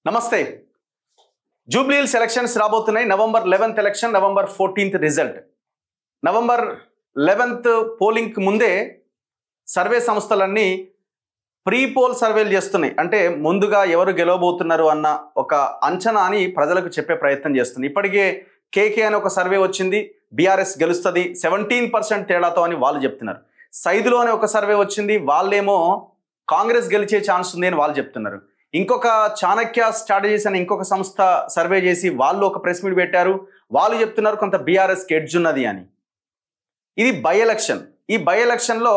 నమస్తే. Jubilee hills elections రాబోతున్నాయి. November 11th election, November 14th result. November 11th పోలింగ్కి ముందే survey సంస్థలన్నీ ప్రీ పోల్ సర్వేలు చేస్తున్నాయి. అంటే ముందుగా ఎవరు గెలవబోతున్నారు అన్న ఒక అంచనాని ప్రజలకు చెప్పే ప్రయత్నం చేస్తుంది. ఇప్పటికే కేకే అని ఒక సర్వే వచ్చింది, బీఆర్ఎస్ గెలుస్తుంది 17% తేడాతో అని వాళ్ళు చెప్తున్నారు. సైదులో అనే ఒక సర్వే వచ్చింది, వాళ్ళేమో కాంగ్రెస్ గెలిచే ఛాన్స్ ఉంది అని వాళ్ళు చెప్తున్నారు. ఇంకొక చాణక్య స్ట్రాటజీస్ అని ఇంకొక సంస్థ సర్వే చేసి వాళ్ళు ఒక ప్రెస్ మీట్ పెట్టారు, వాళ్ళు చెప్తున్నారు కొంత బీఆర్ఎస్కి ఎడ్జ్ ఉన్నది అని. ఇది బై ఎలక్షన్. ఈ బై ఎలక్షన్లో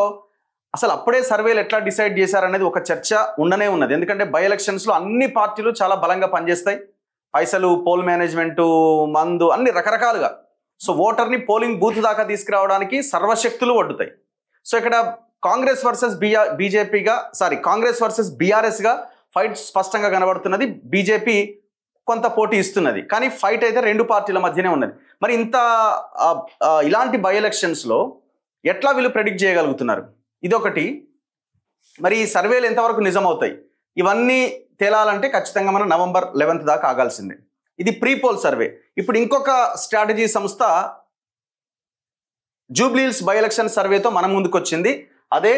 అసలు అప్పుడే సర్వేలు ఎట్లా డిసైడ్ చేశారనేది ఒక చర్చ ఉండనే ఉన్నది. ఎందుకంటే బై ఎలక్షన్స్లో అన్ని పార్టీలు చాలా బలంగా పనిచేస్తాయి. పైసలు, పోల్ మేనేజ్మెంటు, మందు, అన్ని రకరకాలుగా. సో ఓటర్ని పోలింగ్ బూత్ దాకా తీసుకురావడానికి సర్వశక్తులు వడ్డుతాయి. సో ఇక్కడ కాంగ్రెస్ వర్సెస్ కాంగ్రెస్ వర్సెస్ బీఆర్ఎస్గా ఫైట్ స్పష్టంగా కనబడుతున్నది. బీజేపీ కొంత పోటీ ఇస్తున్నది, కానీ ఫైట్ అయితే రెండు పార్టీల మధ్యనే ఉన్నది. మరి ఇలాంటి బై ఎలక్షన్స్లో ఎట్లా వీళ్ళు ప్రెడిక్ట్ చేయగలుగుతున్నారు? ఇదొకటి. మరి ఈ సర్వేలు ఎంతవరకు నిజమవుతాయి? ఇవన్నీ తేలాలంటే ఖచ్చితంగా మనం నవంబర్ 11th దాకా ఆగాల్సిందే. ఇది ప్రీ పోల్ సర్వే. ఇప్పుడు ఇంకొక స్ట్రాటజీ సంస్థ జూబ్లీ హిల్స్ బై ఎలక్షన్ సర్వేతో మన ముందుకు వచ్చింది. అదే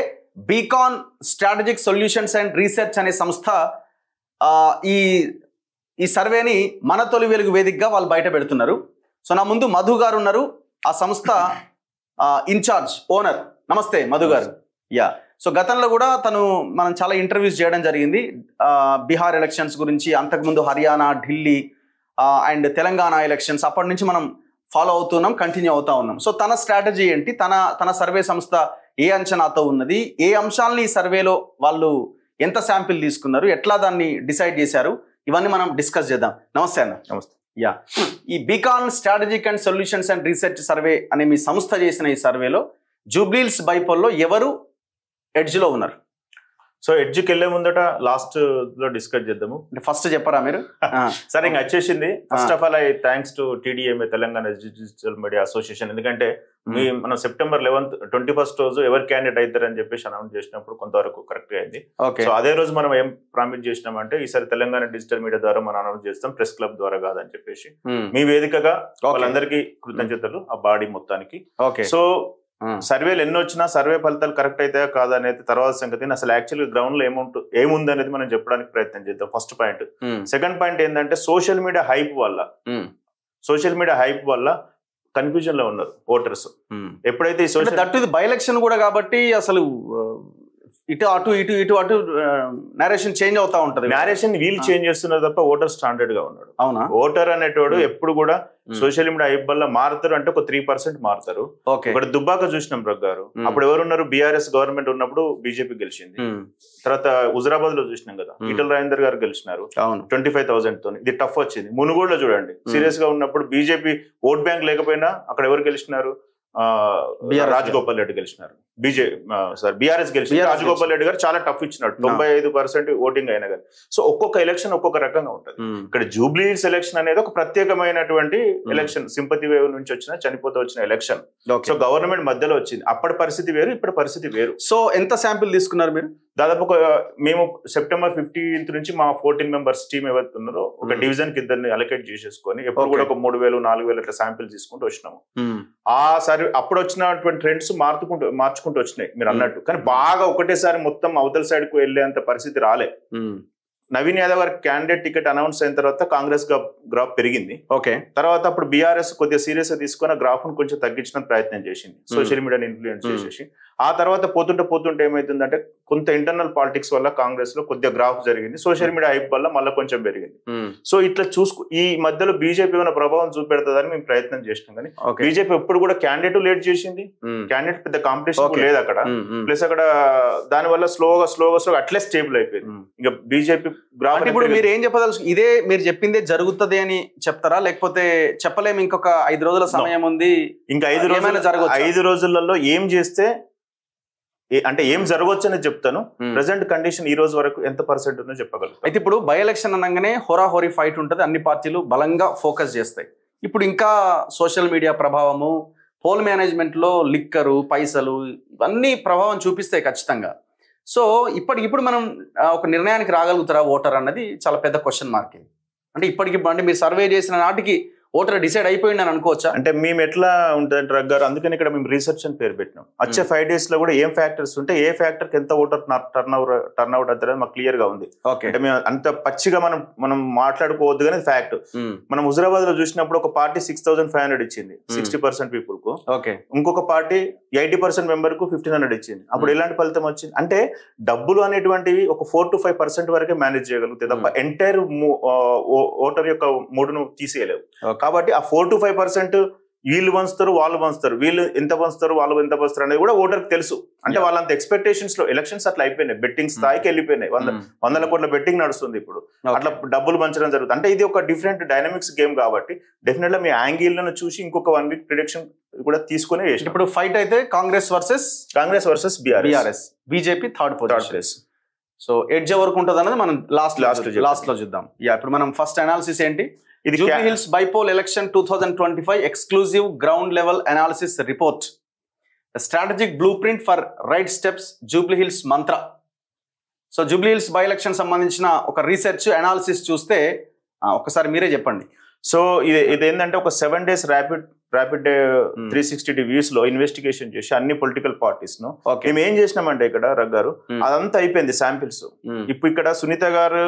beacon strategic solutions and research అనే సంస్థ ఈ సర్వేని మన తొలి వెలుగు వేదికగా వాళ్ళు బయట పెడుతున్నారు. సో నా ముందు మధు గారు ఉన్నారు, ఆ సంస్థ ఇన్ఛార్జ్, ఓనర్. నమస్తే మధు గారు. యా. సో గతంలో కూడా మనం చాలా ఇంటర్వ్యూస్ చేయడం జరిగింది బీహార్ ఎలక్షన్స్ గురించి, అంతకుముందు హర్యానా, ఢిల్లీ అండ్ తెలంగాణ ఎలక్షన్స్. అప్పటి నుంచి మనం ఫాలో అవుతున్నాం, కంటిన్యూ అవుతా ఉన్నాం. సో తన స్ట్రాటజీ ఏంటి, తన సర్వే సంస్థ ఏ అంచనాతో ఉన్నది, ఏ అంశాలని ఈ సర్వేలో వాళ్ళు ఎంత శాంపిల్ తీసుకున్నారు, ఎట్లా దాన్ని డిసైడ్ చేశారు, ఇవన్నీ మనం డిస్కస్ చేద్దాం. నమస్తే అన్న. నమస్తే. యా. ఈ beacon strategic and solutions and research survey అనే మీ సంస్థ చేసిన ఈ సర్వేలో జూబ్లీ హిల్స్ బైపోల్లో ఎవరు ఎడ్జ్లో ఉన్నారు? సో ఎడ్జ్కి వెళ్లే ముందట లాస్ట్ లో డిస్కస్ చేద్దాము. ఫస్ట్ చెప్పరా మీరు? సరే, ఇంకా వచ్చేసింది. First of all thanks to TDMA, Telangana digital media association. ఎందుకంటే మనం సెప్టెంబర్ 11th 21st రోజు ఎవరు క్యాండిడేట్ అవుతారని చెప్పేసి అనౌన్స్ చేసినప్పుడు కొంతవరకు కరెక్ట్ గా అయింది. సో అదే రోజు మనం ఏం ప్రామిస్ చేసినామంటే ఈసారి తెలంగాణ డిజిటల్ మీడియా ద్వారా మనం అనౌన్స్ చేస్తాం, ప్రెస్ క్లబ్ ద్వారా కాదని చెప్పేసి. మీ వేదికగా వాళ్ళందరికీ కృతజ్ఞతలు, ఆ బాడీ మొత్తానికి. సో సర్వేలు ఎన్ని వచ్చినా సర్వే ఫలితాలు కరెక్ట్ అవుతాయా కాదా అనేది తర్వాత సంగతి. అసలు యాక్చువల్గా గ్రౌండ్ లో ఏముంది అనేది మనం చెప్పడానికి ప్రయత్నం చేద్దాం. First point. సెకండ్ పాయింట్ ఏంటంటే సోషల్ మీడియా హైప్ వల్ల కన్ఫ్యూజన్ లో ఉన్నారు ఓటర్స్. ఎప్పుడైతే ఈ సోషల్ బై ఎలక్షన్ కూడా కాబట్టి అసలు ఇటు అటు నేరేషన్ చేంజ్ అవుతా ఉంటది. నేరేషన్ వీళ్ళు చేంజ్ చేస్తున్నారు తప్ప ఓటర్ స్టాండర్డ్ గా ఉన్నాడు. అవునా? ఓటర్ అనేటోడు ఎప్పుడు కూడా సోషల్ మీడియా హైప్ వల్ల మారుతారు అంటే ఒక 3% మారుతారు. ఒకటి దుబ్బాక చూసినాం గారు, అప్పుడు ఎవరున్నారు? బీఆర్ఎస్ గవర్నమెంట్ ఉన్నప్పుడు బీజేపీ గెలిచింది. తర్వాత హుజరాబాద్ లో చూసినాం కదా, ఈటల రాజేందర్ గారు గెలిచినారు 25,000 తో. ఇది టఫ్ వచ్చింది. మునుగోడులో చూడండి, సీరియస్ గా ఉన్నప్పుడు బీజేపీ ఓట్ బ్యాంక్ లేకపోయినా అక్కడ ఎవరు గెలిచినారు? రాజగోపాల్ రెడ్డి గెలిచినారు. బీఆర్ఎస్ గెలిచి రాజగోపాల్ రెడ్డి గారు చాలా టఫ్ ఇచ్చినాడు, 95% ఓటింగ్ అయినా కానీ. సో ఒక్కొక్క ఎలక్షన్ ఒక్కొక్క రకంగా ఉంటుంది. ఇక్కడ జూబ్లీ హిల్స్ ఎలక్షన్ అనేది ఒక ప్రత్యేకమైనటువంటి ఎలక్షన్. సింపతి వేవ్ నుంచి చనిపోతూ వచ్చిన ఎలక్షన్. సో గవర్నమెంట్ మధ్యలో వచ్చింది. అప్పటి పరిస్థితి వేరు, ఇప్పటి పరిస్థితి వేరు. సో ఎంత శాంపిల్ తీసుకున్నారు మీరు? దాదాపు మేము సెప్టెంబర్ 15th నుంచి మా 14 members టీమ్ ఎవరైతే ఉన్నారో ఒక డివిజన్ కి ఇద్దరిని అలొకేట్ చేసేసుకొని ఎప్పుడు కూడా ఒక 3,000-4,000 అట్లా శాంపిల్ తీసుకుంటూ వచ్చినాము. ఆ సర్వే అప్పుడు వచ్చినటువంటి ట్రెండ్స్ మార్చుకుంటూ వచ్చినాయి మీరు అన్నట్టు. కానీ బాగా ఒకటేసారి మొత్తం అవతల సైడ్ కు వెళ్లేంత పరిస్థితి రాలే. నవీన్ యాదవ్ గారి క్యాండిడేట్ టికెట్ అనౌన్స్ అయిన తర్వాత కాంగ్రెస్ గ్రాఫ్ పెరిగింది. తర్వాత అప్పుడు బీఆర్ఎస్ కొద్దిగా సీరియస్ గా తీసుకుని గ్రాఫ్ ను కొంచెం తగ్గించిన ప్రయత్నం చేసింది, సోషల్ మీడియాని ఇన్ఫ్లుయెన్స్ చేసేసి. ఆ తర్వాత పోతుంటే ఏమైతుందంటే కొంత ఇంటర్నల్ పాలిటిక్స్ వల్ల కాంగ్రెస్ లో కొద్దిగా గ్రాఫ్ జరిగింది, సోషల్ మీడియా హైప్ వల్ల మళ్ళీ కొంచెం పెరిగింది. సో ఇట్లా ఈ మధ్యలో బీజేపీ ఏమైనా ప్రభావం చూపెడుతుందని మేము ప్రయత్నం చేసినాం. కానీ బీజేపీ ఎప్పుడు కూడా క్యాండిడేట్ లేట్ చేసింది, క్యాండిడేట్ పెద్ద కాంపిటీషన్ లేదు అక్కడ. ప్లస్ అక్కడ దాని వల్ల స్లోగా అట్లే స్టేబుల్ అయిపోయింది. ఇంకా బీజేపీ గ్రాఫ్. ఇప్పుడు మీరు ఏం చెప్పదలుచు, ఇదే మీరు చెప్పిందే జరుగుతుంది అని చెప్తారా, లేకపోతే చెప్పలేము ఇంకొక 5 రోజుల సమయం ఉంది, ఇంకా 5 రోజులలో ఏం చేస్తే అంటే ఏం జరగవచ్చు అనేది చెప్తాను. ప్రెసెంట్ కండిషన్ ఈ రోజు వరకు ఎంత % ఉందో చెప్పగలుగుతాను. అయితే ఇప్పుడు బై ఎలక్షన్ అనగానే హోరాహోరీ ఫైట్ ఉంటుంది, అన్ని పార్టీలు బలంగా ఫోకస్ చేస్తాయి. ఇప్పుడు ఇంకా సోషల్ మీడియా ప్రభావము, పోల్ మేనేజ్మెంట్ లో లిక్కరు, పైసలు, ఇవన్నీ ప్రభావం చూపిస్తాయి ఖచ్చితంగా. సో ఇప్పటికిప్పుడు మనం ఒక నిర్ణయానికి రాగలుగుతారా ఓటర్ అన్నది చాలా పెద్ద క్వశ్చన్ మార్క్ ఇది. అంటే ఇప్పటికిప్పుడు అంటే మీరు సర్వే చేసిన నాటికి ఓటర్ డిసైడ్ అయిపోయింది అని అనుకోవచ్చా? అంటే మేము ఎట్లా ఉంటుంది డ్రగ్ గారు, అందుకని ఇక్కడ మేము రీసెర్చ్ అని పేరు పెట్టినాం. వచ్చే 5 days లో కూడా ఏం ఫ్యాక్టర్స్ ఉంటే ఏ ఫ్యాక్టర్ ఎంత ఓటర్ టర్న్ అవుట్ అవుతుంది మాకు క్లియర్ గా ఉంది. అంటే మేము అంత పచ్చిగా మనం మాట్లాడుకోవద్దు కానీ ఫ్యాక్ట్. మనం హుజరాబాద్ లో చూసినప్పుడు ఒక పార్టీ 6,500 ఇచ్చింది 60% పీపుల్ కు, ఇంకొక పార్టీ 80% మెంబర్ కు 1,500 ఇచ్చింది. అప్పుడు ఎలాంటి ఫలితం వచ్చింది అంటే డబ్బులు అనేటువంటివి ఒక 4 to 5% వరకే మేనేజ్ చేయగలుగుతాయి తప్ప ఎంటైర్ ఓటర్ యొక్క మూడును తీసేయలేవు. కాబట్టి ఆ 4 to 5% వీళ్ళు పంచుతారు వాళ్ళు పంచుతారు, వీళ్ళు ఎంత పంచుతారు వాళ్ళు ఎంత పంచుతారు అనేది కూడా ఓటర్కి తెలుసు. అంటే వాళ్ళంత ఎక్స్పెక్టేషన్స్ లో ఎలక్షన్స్ అట్లా అయిపోయినాయి, బెట్టింగ్ స్థాయికి వెళ్ళిపోయినాయి. 100 కోట్ల బెట్టింగ్ నడుస్తుంది ఇప్పుడు, అట్లా డబ్బులు పంచడం జరుగుతుంది. అంటే ఇది ఒక డిఫరెంట్ డైనమిక్స్ గేమ్ కాబట్టి డెఫినెట్ గా మీ యాంగిల్ లను చూసి ఇంకొక 1 week ప్రిడిక్షన్ కూడా తీసుకునే. ఇప్పుడు ఫైట్ అయితే Congress versus BRS, BJP third place. So edge ఎవరికి ఉంటుంది అన్నది మనం లాస్ట్ లో చూద్దాం. ఇప్పుడు మనం ఫస్ట్ అనాలిసిస్ ఏంటి? ఇది Jubilee Hills bypoll election 2025 exclusive ground level analysis report, strategic blueprint for right steps Jubilee Hills mantra. So Jubilee Hills byelection సంబంధించిన ఒక రీసెర్చ్ అనాలిసిస్ చూస్తే ఒకసారి మీరే చెప్పండి. సో ఇది ఏంటంటే ఒక 7 days ర్యాపిడ్ 360 views లో ఇన్వెస్టిగేషన్ చేసి అన్ని పొలిటికల్ పార్టీస్ ను మేము ఏం చేసినామంటే ఇక్కడ రగ్గారు అదంతా అయిపోయింది శాంపిల్స్. ఇప్పుడు ఇక్కడ సునీత గారు,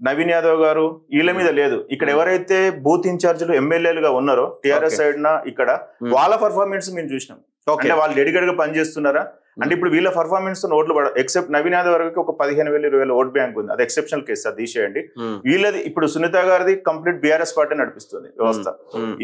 నవీన్ యాదవ్ గారు వీళ్ళ మీద లేదు. ఇక్కడ ఎవరైతే బూత్ ఇన్ఛార్జీలు ఎమ్మెల్యేలుగా ఉన్నారో టిఆర్ఎస్ సైడ్ నా ఇక్కడ వాళ్ళ పర్ఫార్మెన్స్ మేము చూసినాం. అంటే వాళ్ళు డెడికేట్ గా పనిచేస్తున్నారా అంటే ఇప్పుడు వీళ్ళ పర్ఫార్మెన్స్ తో ఓట్లు పడ ఎక్సెప్ట్ నవీన్ యాదవ్ వరకు ఒక 15,000-20,000 ఓట్ బ్యాంక్ ఉంది, అది ఎక్సెప్షనల్ కేసు, అది తీసేయండి. వీళ్ళది ఇప్పుడు సునీత గారిది కంప్లీట్ బీఆర్ఎస్ పార్టీ నడిపిస్తుంది వ్యవస్థ.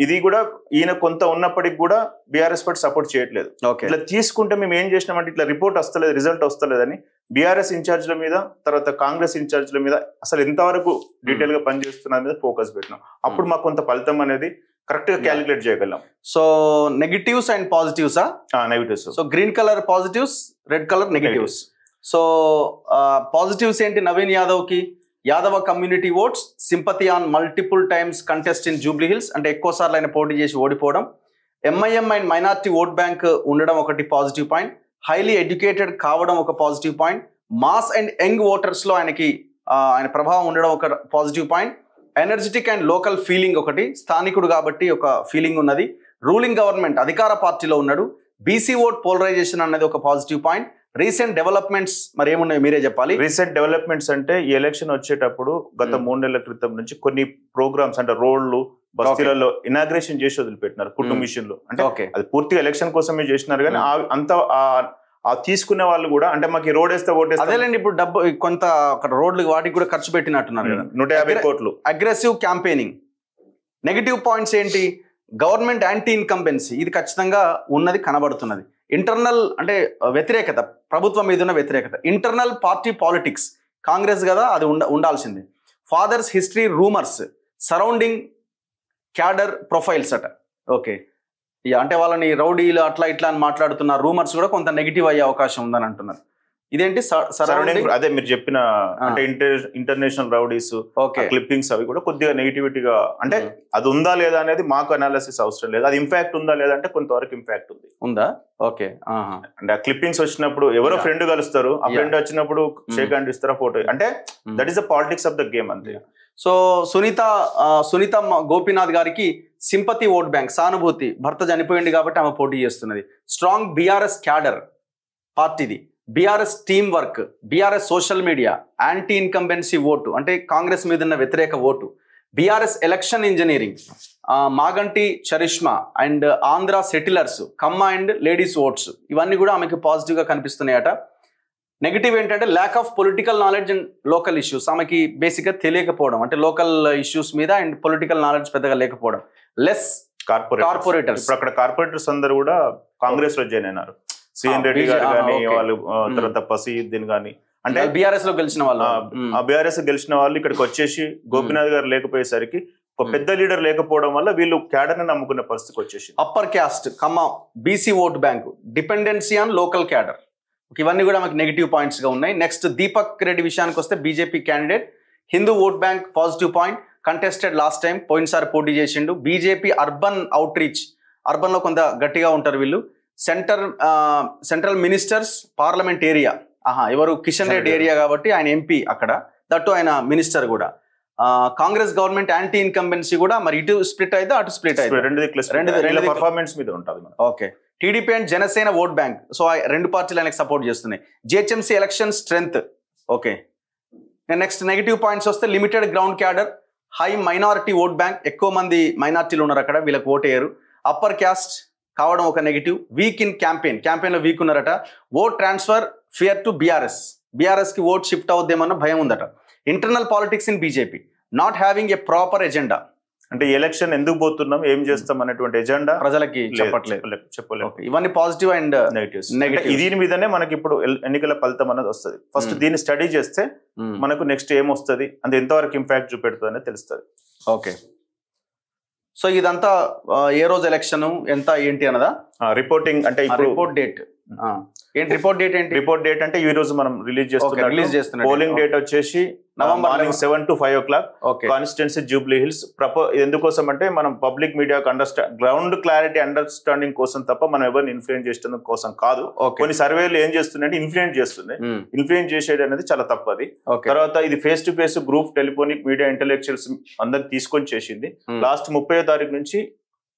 ఇది కూడా ఈయన కొంత ఉన్నప్పటికి కూడా బీఆర్ఎస్ పార్టీ సపోర్ట్ చేయట్లేదు. ఇట్లా తీసుకుంటే మేము ఏం చేసినామంటే ఇట్లా రిపోర్ట్ వస్తలేదు, రిజల్ట్ వస్తలేదని బీఆర్ఎస్ ఇన్ఛార్జ్ల మీద తర్వాత కాంగ్రెస్ ఇన్ఛార్జ్ల మీద అసలు ఎంతవరకు డీటెయిల్ గా పనిచేస్తున్న మీద ఫోకస్ పెట్టినాం. అప్పుడు మాకు కొంత ఫలితం అనేది కరెక్ట్ గా క్యాలిక్యులేట్ చేయగలం. So negatives and positives, negatives. So green colour positives, red colour negatives. So positives ఏంటి? నవీన్ యాదవ్ కి Yadava community votes, sympathy on multiple times contest in Jubilee Hills, అంటే ఎక్కువ సార్లు ఆయన పోటీ చేసి ఓడిపోవడం. MIM and minority vote bank ఉండడం ఒకటి పాజిటివ్ పాయింట్. హైలీ ఎడ్యుకేటెడ్ కావడం ఒక positive point. Mass and young voters లో ఆయన ప్రభావం ఉండడం ఒక positive point. Energetic and local feeling ఒకటి, స్థానికుడు కాబట్టి ఒక ఫీలింగ్ ఉన్నది. రూలింగ్ గవర్నమెంట్ అధికార పార్టీలో ఉన్నాడు. బీసీ ఓట్ పోలరైజేషన్ అన్నది ఒక పాజిటివ్ పాయింట్. రీసెంట్ డెవలప్మెంట్స్ మరి ఏమున్నాయి మీరే చెప్పాలి. రీసెంట్ డెవలప్మెంట్స్ అంటే ఈ ఎలక్షన్ వచ్చేటప్పుడు గత 3 నెలల క్రితం నుంచి కొన్ని ప్రోగ్రామ్స్ అంటే రోడ్లు బస్తీలలో ఇనాగ్రేషన్ చేసి వదిలిపెట్టినారు కుటుంబ మిషన్లు. అంటే అది పూర్తిగా ఎలక్షన్ కోసమే చేసినారు కానీ అంత తీసుకునే వాళ్ళు కూడా అంటే మాకు రోడ్ వేస్తే ఓటేస్తే అదేలేండి. ఇప్పుడు డబ్బు కొంత రోడ్లు వాటికి కూడా ఖర్చు పెట్టినట్టున్నారు కదా, 150 కోట్లు. Aggressive campaigning. నెగిటివ్ పాయింట్స్ ఏంటి? గవర్నమెంట్ యాంటీ ఇన్కంబెన్సీ, ఇది ఖచ్చితంగా ఉన్నది, కనబడుతున్నది. ఇంటర్నల్ అంటే వ్యతిరేకత, ప్రభుత్వం మీద ఉన్న వ్యతిరేకత. ఇంటర్నల్ పార్టీ పాలిటిక్స్, కాంగ్రెస్ కదా అది ఉండాల్సింది. Father's history rumours surrounding cadre profiles అట. ఓకే, అంటే వాళ్ళని రౌడీలు అట్లా ఇట్లా అని మాట్లాడుతున్న రూమర్స్ కూడా కొంత నెగిటివ్ అయ్యే అవకాశం ఉందని అంటున్నారు. ఇదేంటి సరౌండింగ్? అదే మీరు చెప్పిన అంటే ఇంటర్నేషనల్ రౌడీస్ క్లిప్పింగ్స్ అవి కూడా కొద్దిగా నెగిటివిటీగా, అంటే అది ఉందా లేదా అనేది మాకు అనాలిసిస్ అవసరం లేదు. అది ఇంపాక్ట్ ఉందా లేదా అంటే కొంతవరకు ఇంపాక్ట్ ఉందా. ఓకే, అంటే ఆ క్లిప్పింగ్స్ వచ్చినప్పుడు ఎవరో ఫ్రెండ్ కలుస్తారు, ఆ ఫ్రెండ్ వచ్చినప్పుడు షేక్ హ్యాండ్ ఇస్తారా, ఫోటో, అంటే that is the politics of the game అంతే. సో సునీత గోపీనాథ్ గారికి సింపతి ఓట్ బ్యాంక్, సానుభూతి, భర్త చనిపోయింది కాబట్టి ఆమె పోటీ చేస్తున్నది. స్ట్రాంగ్ బీఆర్ఎస్ క్యాడర్ పార్టీది. BRS team work, BRS social media, anti incumbency vote అంటే కాంగ్రెస్ మీద ఉన్న వ్యతిరేక vote. BRS election engineering, Maganti charisma and Andhra settlers, Kamma and ladies votes, ఇవన్నీ కూడా ఆమెకి పాజిటివ్గా కనిపిస్తున్నాయట. నెగిటివ్ ఏంటంటే lack of political knowledge and local issues, ఆమెకి బేసిక్గా తెలియకపోవడం, అంటే లోకల్ ఇష్యూస్ మీద అండ్ పొలిటికల్ నాలెడ్జ్ పెద్దగా లేకపోవడం. లెస్ కార్పొరేటర్స్, ఇప్పుడు అక్కడ కార్పొరేటర్స్ అందరూ కూడా కాంగ్రెస్ లో జాయిన్ అయినారు. సిఎన్ రెడ్డి గారు కానీ వాళ్ళు, తర్వాత పసీద్దీన్ కానీ, అంటే బీఆర్ఎస్ లో గెలిచిన వాళ్ళు, బీఆర్ఎస్ గెలిచిన వాళ్ళు ఇక్కడికి వచ్చేసి గోపీనాథ్ గారు లేకపోయేసరికి ఒక పెద్ద లీడర్ లేకపోవడం వల్ల వీళ్ళు క్యాడర్ ని నమ్ముకునే పరిస్థితికి వచ్చేసి. Upper caste Kamma BC vote bank, dependency on local cadre, ఇవన్నీ కూడా మనకి నెగిటివ్ పాయింట్స్ గా ఉన్నాయి. నెక్స్ట్ దీపక్ రెడ్డి విషయానికి వస్తే BJP candidate, Hindu vote bank positive point, contested last time, పోయినసారి పోటీ చేసిండు. BJP urban out reach, urban లో కొంత గట్టిగా ఉంటారు వీళ్ళు. సెంట్రల్ మినిస్టర్స్, పార్లమెంట్ ఏరియా, ఎవరు కిషన్ రెడ్డి ఏరియా కాబట్టి ఆయన ఎంపీ అక్కడ, దట్టు ఆయన మినిస్టర్ కూడా. కాంగ్రెస్ గవర్నమెంట్ యాంటీ ఇన్కంబెన్సీ కూడా మరి ఇటు స్ప్లిట్ అయితే అటు స్ప్లిట్ అయితే రెండు పర్ఫార్మెన్స్ మీద ఉంటుంది. Okay, TDP and Janasena vote bank, so ఆ రెండు పార్టీలు ఆయనకు సపోర్ట్ చేస్తున్నాయి. GHMC election strength. Okay, next negative points వస్తే limited ground cadre, high minority vote bank, ఎక్కువ మంది మైనారిటీలు ఉన్నారు అక్కడ, వీళ్ళకి ఓట్ వేయరు. అప్పర్ క్యాస్ట్ కావడం ఒక నెగిటివ్. వీక్ ఇన్ క్యాంపెయిన్లో వీక్ ఉన్నారట. Vote transfer fear to BRS కి ఓట్ షిఫ్ట్ అవుద్దేమన్న భయం ఉందట. Internal politics in BJP, not having a proper agenda. అంటే ఎలక్షన్ ఎందుకు పోతున్నాం, ఏం చేస్తాం అనేటువంటి ఎజెండా ప్రజలకి చెప్పలేదు. ఇవన్నీ పాజిటివ్ అండ్ నెగటివ్. దీని మీదనే మనకి ఇప్పుడు ఎన్నికల ఫలితం అనేది వస్తుంది. ఫస్ట్ దీన్ని స్టడీ చేస్తే మనకు నెక్స్ట్ ఏం వస్తుంది, అంటే ఎంతవరకు ఇంపాక్ట్ చూపెడుతుంది అనేది తెలుస్తుంది. ఓకే, సో ఇదంతా ఏ రోజు ఎలక్షన్ ఎంత ఏంటి అన్నదా రిపోర్టింగ్. అంటే రిపోర్ట్ డేట్ ఏంటి? రిపోర్ట్ డేట్ అంటే ఈ రోజు మనం రిలీజ్ చేస్తున్నాం. పోలింగ్ డేట్ వచ్చేసి November 7 to 5 o'clock. Constituency Jubilee hills. ఎందుకోసం అంటే మనం పబ్లిక్ మీడియాకు గ్రౌండ్ క్లారిటీ అండర్స్టాండింగ్ కోసం తప్ప మనం ఎవరిని ఇన్ఫ్లుయెన్స్ చేయడం కోసం కాదు. కొన్ని సర్వేలు ఏం చేస్తున్నాయంటే ఇన్ఫ్లుయెన్స్ చేస్తున్నాయి. ఇన్ఫ్లుయెన్స్ చేసేది అనేది చాలా తప్పది. తర్వాత ఇది face to face group telephonic media intellectuals అందరు తీసుకొని చేసింది. లాస్ట్ 30వ తారీఖు నుంచి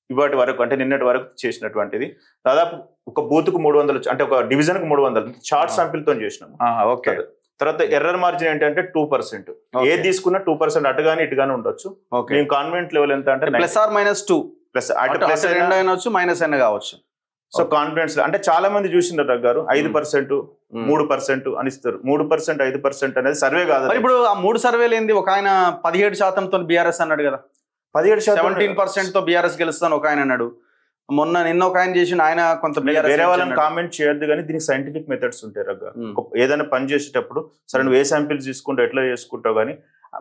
ఇవాటి వరకు, అంటే నిన్నటి వరకు చేసినటువంటిది. దాదాపు ఒక బూత్ కు 300, అంటే ఒక డివిజన్ కు 300 చార్ట్ శాంపిల్ తో చేసినాము. తర్వాత ఎర్రర్ మార్జిన్ ఏంటంటే 2%. ఏది తీసుకున్నా 2% అటుగాని ఇటుగానే ఉండొచ్చు. మేము కాన్ఫిడెంట్ లెవెల్ ఎంత అంటే +or-2 మైనస్ అయినా కావచ్చు. సో కాన్ఫిడెన్స్ అంటే చాలా మంది చూసిండ్రు గారు 5%, 3% అనిస్తారు. 3%, 5% అనేది సర్వే కాదు. ఇప్పుడు ఆ 3 సర్వేలు ఏంది? ఒక ఆయన 17% బీఆర్ఎస్ అన్నాడు కదా, 17% బీఆర్ఎస్ గెలుస్తాను ఒక ఆయన అన్నాడు. నిన్న ఒక ఆయన చేసిన ఆయన కొంత వేరే వాళ్ళని కామెంట్ చేయొద్దు, కానీ దీనికి సైంటిఫిక్ మెథడ్స్ ఉంటాయి రగ్గ. ఏదైనా పని చేసేటప్పుడు సరే నువ్వు ఏ శాంపిల్స్ తీసుకుంటావు, ఎట్లా చేసుకుంటావు, కానీ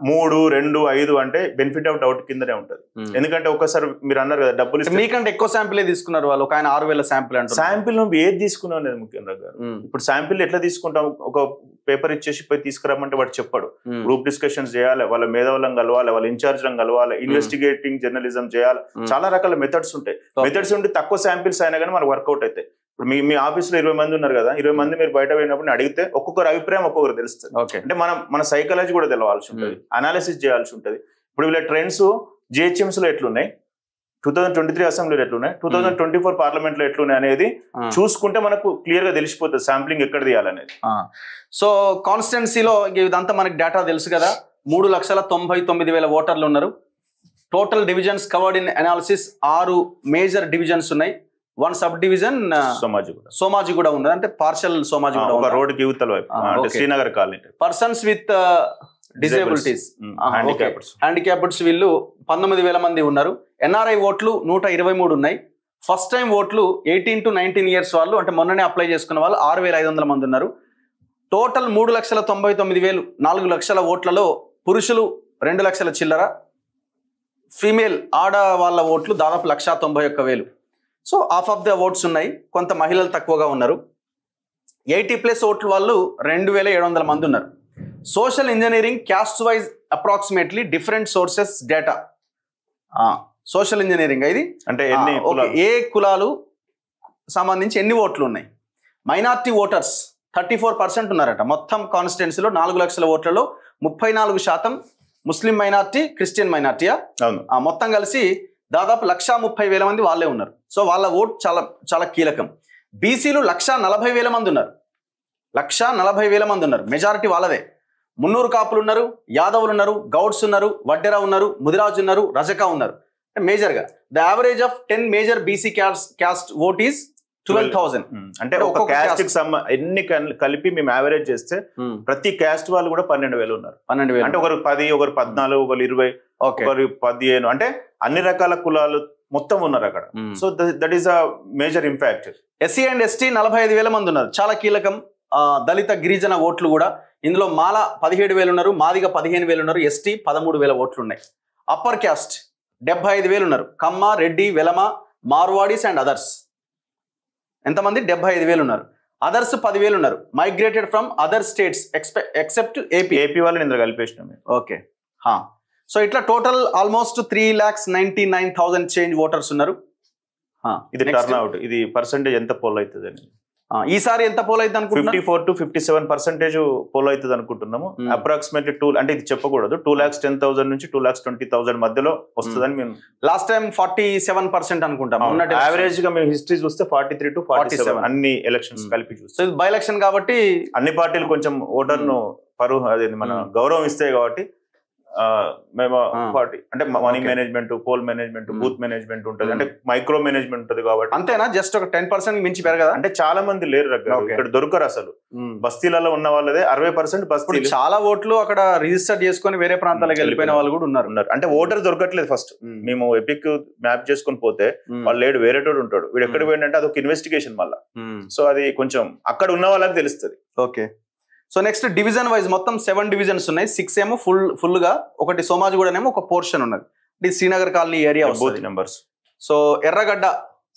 3, 2, 5 అంటే బెనిఫిట్ ఆఫ్ డౌట్ కిందనే ఉంటది. ఎందుకంటే ఒకసారి మీరు అన్నారు కదా డబ్బులు మీకంటే ఎక్కువ శాంపిల్ తీసుకున్నారు వాళ్ళు. ఒక ఆయన 6,000 శాంపిల్ అంటే శాంపిల్ నువ్వు ఏది తీసుకున్నావు అనేది ముఖ్యం రగ్గ. ఇప్పుడు శాంపిల్ ఎట్లా తీసుకుంటావు? ఒక పేపర్ ఇచ్చేసి పోయి తీసుకురామంటే వాడు చెప్పాడు. గ్రూప్ డిస్కషన్స్ చేయాలి, వాళ్ళ మేధావులను కలవాలి, వాళ్ళ ఇన్ఛార్జ్లను కలవాలి, ఇన్వెస్టిగేటింగ్ జర్నలిజం చేయాలి. చాలా రకాల మెథడ్స్ ఉంటాయి. మెథడ్స్ ఉంటే తక్కువ శాంపిల్స్ అయినా కానీ మనకు వర్కౌట్ అవుతాయి. ఇప్పుడు మీ ఆఫీస్ లో 20 మంది ఉన్నారు కదా, 20 మంది మీరు బయట పోయినప్పుడు అడిగితే ఒక్కొక్కరు అభిప్రాయం ఒక్కొక్కరు తెలుస్తుంది. అంటే మన సైకాలజీ కూడా తెలవాల్సి ఉంటుంది, అనాలిసిస్ చేయాల్సి ఉంటుంది. ఇప్పుడు వీళ్ళ ట్రెండ్స్ జిహెచ్ఎంసీ లో ఎట్లున్నాయి, 2023 అసెంబ్లీలో ఎట్లున్నాయి, 2024 పార్లమెంట్ లో ఎట్లున్నాయి అనేది చూసుకుంటే మనకు క్లియర్ గా తెలిసిపోతుంది శాంప్లింగ్ ఎక్కడ తీయాలనేది. సో కాన్స్టిట్యున్సీలో ఇదంతా మనకి డేటా తెలుసు కదా. 3,99,000 ఓటర్లు ఉన్నారు. Total divisions covered in analysis 6 major divisions ఉన్నాయి. 1 సబ్ డివిజన్ సోమాజి కూడా ఉంది, అంటే పార్షల్ సోమాజి కూడా రోడ్ కి యువతల వైపు Srinagar colony. Persons with disabilities, handicappeds వీళ్ళు 19,000 మంది ఉన్నారు. ఎన్ఆర్ఐ ఓట్లు 123 ఉన్నాయి. ఫస్ట్ టైం ఓట్లు 18 to 19 years వాళ్ళు, అంటే మొన్ననే అప్లై చేసుకున్న వాళ్ళు 6,500 మంది ఉన్నారు. టోటల్ 3,99,000, 4 లక్షల ఓట్లలో పురుషులు 2 లక్షల చిల్లర, ఫీమేల్ ఆడవాళ్ళ ఓట్లు దాదాపు 191,000. So half of the votes ఉన్నాయి. కొంత మహిళలు తక్కువగా ఉన్నారు. 80+ ఓట్లు వాళ్ళు 2,700 మంది ఉన్నారు. Social engineering caste wise approximately different sources data. Social engineering ఇది అంటే ఏ కులాలు సంబంధించి ఎన్ని ఓట్లు ఉన్నాయి. మైనార్టీ ఓటర్స్ 34% ఉన్నారట. మొత్తం కాన్స్టిట్యున్సీలో 4 లక్షల ఓట్లలో 34% ముస్లిం మైనార్టీ, క్రిస్టియన్ మైనార్టీయా, మొత్తం కలిసి దాదాపు 130,000 మంది వాళ్ళే ఉన్నారు. సో వాళ్ళ ఓట్ చాలా చాలా కీలకం. బీసీలు 140,000 మంది ఉన్నారు. 140,000 మంది ఉన్నారు. మెజారిటీ వాళ్ళదే. మున్నూరు కాపులు ఉన్నారు, యాదవులు ఉన్నారు, గౌడ్స్ ఉన్నారు, వడ్డెర ఉన్నారు, ముదిరాజు ఉన్నారు, రజక ఉన్నారు. మేజర్గా the average of 10 major BC caste vote is 12,000. అంటే ఒక క్యాస్ట్ ఎన్ని కలిపి మేము యావరేజ్ చేస్తే ప్రతి క్యాస్ట్ వాళ్ళు కూడా 12,000 ఉన్నారు. 12,000 అంటే ఒకరు 10, ఒకరు 14, ఒకరు 20, ఒకరు 15, అంటే అన్ని రకాల కులాలు మొత్తం ఉన్నారు అక్కడ. So that is a major impact. SC and ST 45,000 మంది ఉన్నారు. చాలా కీలకం. దళిత గిరిజన ఓట్లు కూడా ఇందులో మాల 17,000 ఉన్నారు, మాదిగ 15,000 ఉన్నారు, ఎస్టీ 13,000 ఓట్లు ఉన్నాయి. అప్పర్ క్యాస్ట్ 75,000 ఉన్నారు. కమ్మ, రెడ్డి, వెలమ, మార్వాడీస్ అండ్ అదర్స్ ఎంతమంది? 75,000 ఉన్నారు. అదర్స్ 10,000 ఉన్నారు. Migrated from other states except AP వాళ్ళని ఇందులో కలిపేసినాం. ఓకే. సో ఇట్లా టోటల్ ఆల్మోస్ట్ 3,99,000 చేంజ్ ఓటర్స్ ఉన్నారు. ఇది టర్న్ అవుట్, ఇది పర్సెంటేజ్ ఎంత పోల్ అవుతుంది అని ఈసారి ఎంత పోల్ అయితే అనుకుంటున్నారు? 54 to 57% పోల్ అవుతుంది అనుకుంటున్నాము. అప్రాక్సిమేట్లీ 2 అంటే ఇది చెప్పకూడదు, 2,10,000 నుంచి 2,20,000 మధ్యలో వస్తుందని మేము లాస్ట్ టైం 47% అనుకుంటాం. యావరేజ్ గా మేము హిస్టరీ చూస్తే 43 to 47 అన్ని ఎలక్షన్స్ కలిపి చూస్తే. బై ఎలక్షన్ కాబట్టి అన్ని పార్టీలు కొంచెం ఓటర్ ను అదే మన గౌరవం ఇస్తాయి కాబట్టి మేము పార్టీ అంటే money management, poll management, booth management ఉంటుంది, అంటే మైక్రో మేనేజ్మెంట్ ఉంటుంది కాబట్టి. అంతేనా? జస్ట్ ఒక 10% మించి పెరగదా? అంటే చాలా మంది లేరు ఇక్కడ దొరకరు అసలు. బస్తీలలో ఉన్న వాళ్ళదే 60% బస్తీలు. చాలా ఓట్లు అక్కడ రిజిస్టర్ చేసుకుని వేరే ప్రాంతాలకు వెళ్ళిపోయిన వాళ్ళు కూడా ఉన్నారు. అంటే ఓటర్ దొరకట్లేదు. ఫస్ట్ మేము ఎపిక్ మ్యాప్ చేసుకుని పోతే వాళ్ళు లేడు, వేరేటోడు ఉంటాడు, వీడు ఎక్కడికి పోయిందంటే అదొక ఇన్వెస్టిగేషన్ మళ్ళా. సో అది కొంచెం అక్కడ ఉన్న వాళ్ళకి తెలుస్తుంది. Okay. So next division wise మొత్తం 7 డివిజన్స్ ఉన్నాయి. 6 ఏమో ఫుల్ గా, ఒకటి సోమాజిగూడనేమో ఒక పోర్షన్ ఉన్నది. ఇది Srinagar colony area booth numbers. So ఎర్రగడ్డ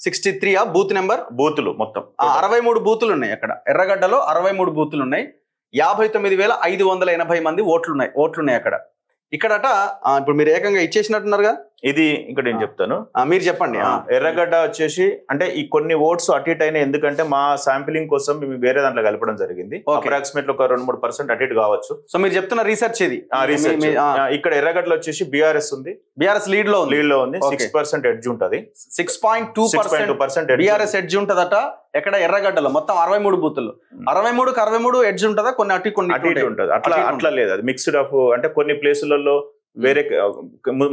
63 బూత్ నెంబర్. బూతులు మొత్తం 63 బూతులు ఉన్నాయి అక్కడ. ఎర్రగడ్డలో 63 బూతులు ఉన్నాయి. 59,580 మంది ఓట్లున్నాయి అక్కడ. ఇక్కడట ఇప్పుడు మీరు ఏకంగా ఇచ్చేసినట్టున్నారుగా. ఇది ఇక్కడ ఏం చెప్తాను, మీరు చెప్పండి. ఎర్రగడ్డ వచ్చేసి అంటే ఈ కొన్ని ఓట్స్ అటు ఇటు అయినా, ఎందుకంటే మా శాంపిలింగ్ కోసం మేము వేరే దాంట్లో కలపడం జరిగింది. అప్రాక్సిమేట్లీ ఒక 2-3% అటు ఇటు కావచ్చు. సో మీరు చెప్తున్న రీసెర్చ్ ఇది. ఇక్కడ ఎర్రగడ్డలో వచ్చేసి బీఆర్ఎస్ ఉంది. బీఆర్ఎస్ లీడ్ లో ఉంది. 6% ఎడ్జ్ ఉంటది. 6.2% బీఆర్ఎస్ ఎడ్జ్ ఉంటదట. ఎక్కడ? ఎర్రగడ్డలో మొత్తం 63 బూతులు. 63కి 63 ఎడ్జ్ ఉంటదా? కొన్ని అటు ఇటు ఉంటది. అట్లా లేదు, అది మిక్స్డ్ ఆఫ్. అంటే కొన్ని ప్లేసులలో వేరే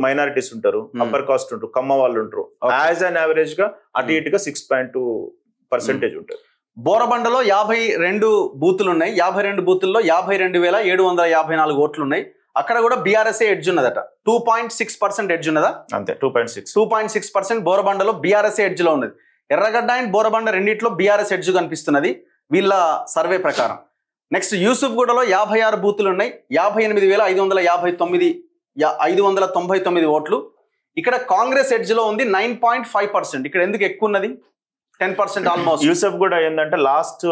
మైనారిటీస్ ఉంటారు, అప్పర్ కాస్ట్ ఉంటారు, కమ్మ వాళ్ళు ఉంటారు. యాజ్ అన్ యావరేజ్ గా అటు ఇటుగా 6.2% ఉంటుంది. బోరబండలో 52 బూతులు ఉన్నాయి. 52 బూతుల్లో 52,754 ఓట్లు ఉన్నాయి. అక్కడ కూడా బీఆర్ఎస్ ఎడ్జ్ ఉన్నదట. 2.6% ఎడ్జ్ ఉన్నదా? అంతే, 2.6% బోరబండలో బీఆర్ఎస్ ఎడ్జ్ లో ఉన్నది. ఎర్రగడ్డ అండ్ బోరబండ రెండిట్లో బీఆర్ఎస్ ఎడ్జ్ కనిపిస్తున్నది వీళ్ళ సర్వే ప్రకారం. నెక్స్ట్ యూసుఫ్గూడలో 56 బూతులు ఉన్నాయి. 58,599 ఓట్లు. ఇక్కడ కాంగ్రెస్ ఎడ్జ్ లో ఉంది 9.5%. ఇక్కడ ఎందుకు ఎక్కువ ఉన్నది? 10% ఆల్మోస్ట్. యూసుఫ్గూడ ఏంటంటే లాస్ట్